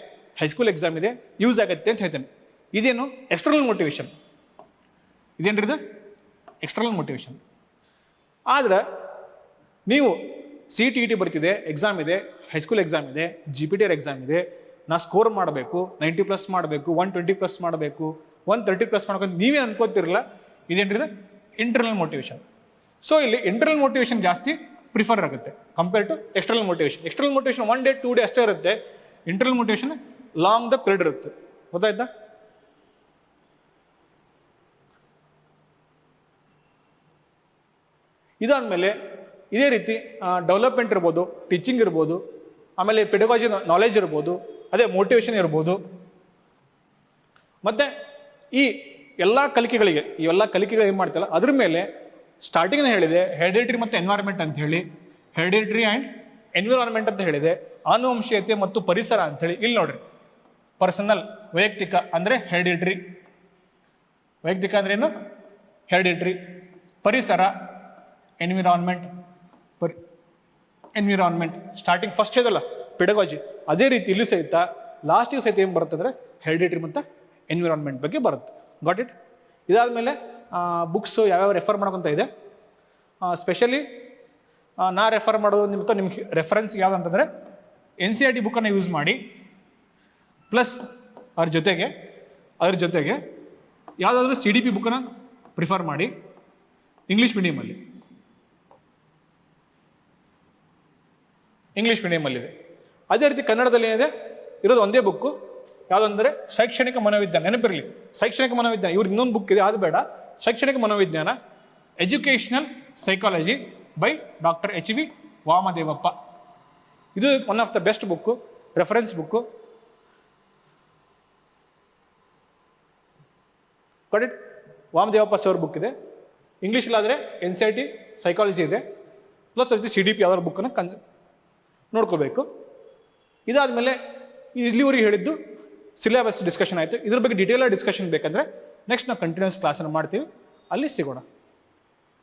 ಹೈಸ್ಕೂಲ್ ಎಕ್ಸಾಮ್ ಇದೆ, ಯೂಸ್ ಆಗುತ್ತೆ ಅಂತ ಹೇಳ್ತೇನೆ. ಇದೇನು ಎಕ್ಸ್ಟರ್ನಲ್ ಮೋಟಿವೇಶನ್. ಇದೇನ್ರಿ ಇದು ಎಕ್ಸ್ಟರ್ನಲ್ ಮೋಟಿವೇಶನ್. ಆದ್ರೆ ನೀವು CTET ಬರ್ತಿದೆ, ಎಕ್ಸಾಮ್ ಇದೆ, ಹೈಸ್ಕೂಲ್ ಎಕ್ಸಾಮ್ ಇದೆ, GPTR ಎಕ್ಸಾಮ್ ಇದೆ, ನಾ ಸ್ಕೋರ್ ಮಾಡಬೇಕು, 90+ ಮಾಡಬೇಕು, 120+ ಮಾಡಬೇಕು, 130+ ಮಾಡ್ಕೊಂಡು ನೀವೇ ಅನ್ಕೋತಿರಲ್ಲ. ಇದೇನ್ರಿ ಇದು ಇಂಟರ್ನಲ್ ಮೋಟಿವೇಶನ್. ಸೊ ಇಲ್ಲಿ ಇಂಟರ್ನಲ್ ಮೋಟಿವೇಶನ್ ಜಾಸ್ತಿ ಪ್ರಿಫರ್ ಆಗುತ್ತೆ compare to external motivation. External motivation 1 day 2 day ಅಷ್ಟೇ ಇರುತ್ತೆ. Internal motivation long the period ಇರುತ್ತೆ. ಗೊತ್ತಾಯ್ತಾ? ಇದಾದಮೇಲೆ ಇದೇ ರೀತಿ ಡೆವಲಪ್ಮೆಂಟ್ ಇರ್ಬೋದು, ಟೀಚಿಂಗ್ ಇರ್ಬೋದು, ಆಮೇಲೆ ಪೆಡಗಾಜಿ ನಾಲೆಜ್ ಇರ್ಬೋದು, ಅದೇ ಮೋಟಿವೇಶನ್ ಇರ್ಬೋದು. ಮತ್ತು ಈ ಎಲ್ಲ ಕಲಿಕೆಗಳಿಗೆ ಏನು ಮಾಡ್ತಿಲ್ಲ ಅದ್ರ ಮೇಲೆ ಸ್ಟಾರ್ಟಿಂಗ್ ಹೇಳಿದೆ ಹೆರಿಡಿಟರಿ ಮತ್ತು ಎನ್ವೈರನ್ಮೆಂಟ್ ಅಂತ ಹೇಳಿ, ಹೆರಿಡಿಟರಿ ಆ್ಯಂಡ್ ಎನ್ವಿರಾನ್ಮೆಂಟ್ ಅಂತ ಹೇಳಿದೆ, ಆನುವಂಶೀಯತೆ ಮತ್ತು ಪರಿಸರ ಅಂಥೇಳಿ. ಇಲ್ಲಿ ನೋಡ್ರಿ, ಪರ್ಸನಲ್ ವೈಯಕ್ತಿಕ ಅಂದರೆ ಹೆರಿಡಿಟರಿ, ವೈಯಕ್ತಿಕ ಅಂದ್ರೆ ಏನು ಹೆರಿಡಿಟರಿ, ಪರಿಸರ ಎನ್ವಿರಾನ್ಮೆಂಟ್, ಎನ್ವಿರಾನ್ಮೆಂಟ್ ಸ್ಟಾರ್ಟಿಂಗ್ ಫಸ್ಟ್ ಇದಲ್ಲ ಪೆಡಗಾಜಿ. ಅದೇ ರೀತಿ ಇಲ್ಲಿ ಸಹಿತ ಲಾಸ್ಟಿಗೆ ಸಹಿತ ಏನು ಬರುತ್ತೆ ಅಂದರೆ ಹೆರಿಡಿಟರಿ ಮತ್ತು ಎನ್ವಿರಾನ್ಮೆಂಟ್ ಬಗ್ಗೆ ಬರುತ್ತೆ. Got it? ಇದಾದಮೇಲೆ ಬುಕ್ಸು ಯಾವ್ಯಾವ ರೆಫರ್ ಮಾಡೋಕ್ಕಂತ ಇದೆ. ಸ್ಪೆಷಲಿ ನಾ ರೆಫರ್ ಮಾಡೋದು ನಿಮ್ಗೆ ರೆಫರೆನ್ಸ್ ಯಾವುದಂತಂದರೆ NCERT ಬುಕ್ಕನ್ನು ಯೂಸ್ ಮಾಡಿ, ಪ್ಲಸ್ ಅದ್ರ ಜೊತೆಗೆ ಯಾವುದಾದ್ರೂ CDP ಬುಕ್ಕನ್ನು ಪ್ರಿಫರ್ ಮಾಡಿ ಇಂಗ್ಲೀಷ್ ಮೀಡಿಯಮಲ್ಲಿದೆ. ಅದೇ ರೀತಿ ಕನ್ನಡದಲ್ಲಿ ಏನಿದೆ ಇರೋದು ಒಂದೇ ಬುಕ್ಕು, ಯಾವುದಂದರೆ ಶೈಕ್ಷಣಿಕ ಮನೋವಿಜ್ಞಾನ. ನೆನಪಿರಲಿ, ಶೈಕ್ಷಣಿಕ ಮನೋವಿಜ್ಞಾನ. ಇವ್ರು ಇನ್ನೊಂದು ಬುಕ್ ಇದೆ, ಅದು ಬೇಡ. ಶೈಕ್ಷಣಿಕ ಮನೋವಿಜ್ಞಾನ, educational psychology by doctor HV Vamadevappa. ಇದು one of the best book, reference book. Correct? Vamadevappa sir book ಇದೆ. ಇಂಗ್ಲೀಷಲ್ಲಾದರೆ NCERT ಸೈಕಾಲಜಿ ಇದೆ, ಪ್ಲಸ್ ಅದ್ರ CDP ಯಾವ್ದಾದ್ರು ಬುಕ್ಕನ್ನು ನೋಡ್ಕೋಬೇಕು. ಇದಾದಮೇಲೆ ಇಲ್ಲಿವರೆಗೆ ಹೇಳಿದ್ದು ಸಿಲೆಬಸ್ ಡಿಸ್ಕಷನ್ ಆಯಿತು. ಇದ್ರ ಬಗ್ಗೆ ಡೀಟೇಲಾಗಿ ಡಿಸ್ಕಷನ್ ಬೇಕಂದರೆ ನೆಕ್ಸ್ಟ್ ನಾವು ಕಂಟಿನ್ಯೂಸ್ ಕ್ಲಾಸನ್ನು ಮಾಡ್ತೀವಿ, ಅಲ್ಲಿ ಸಿಗೋಣ.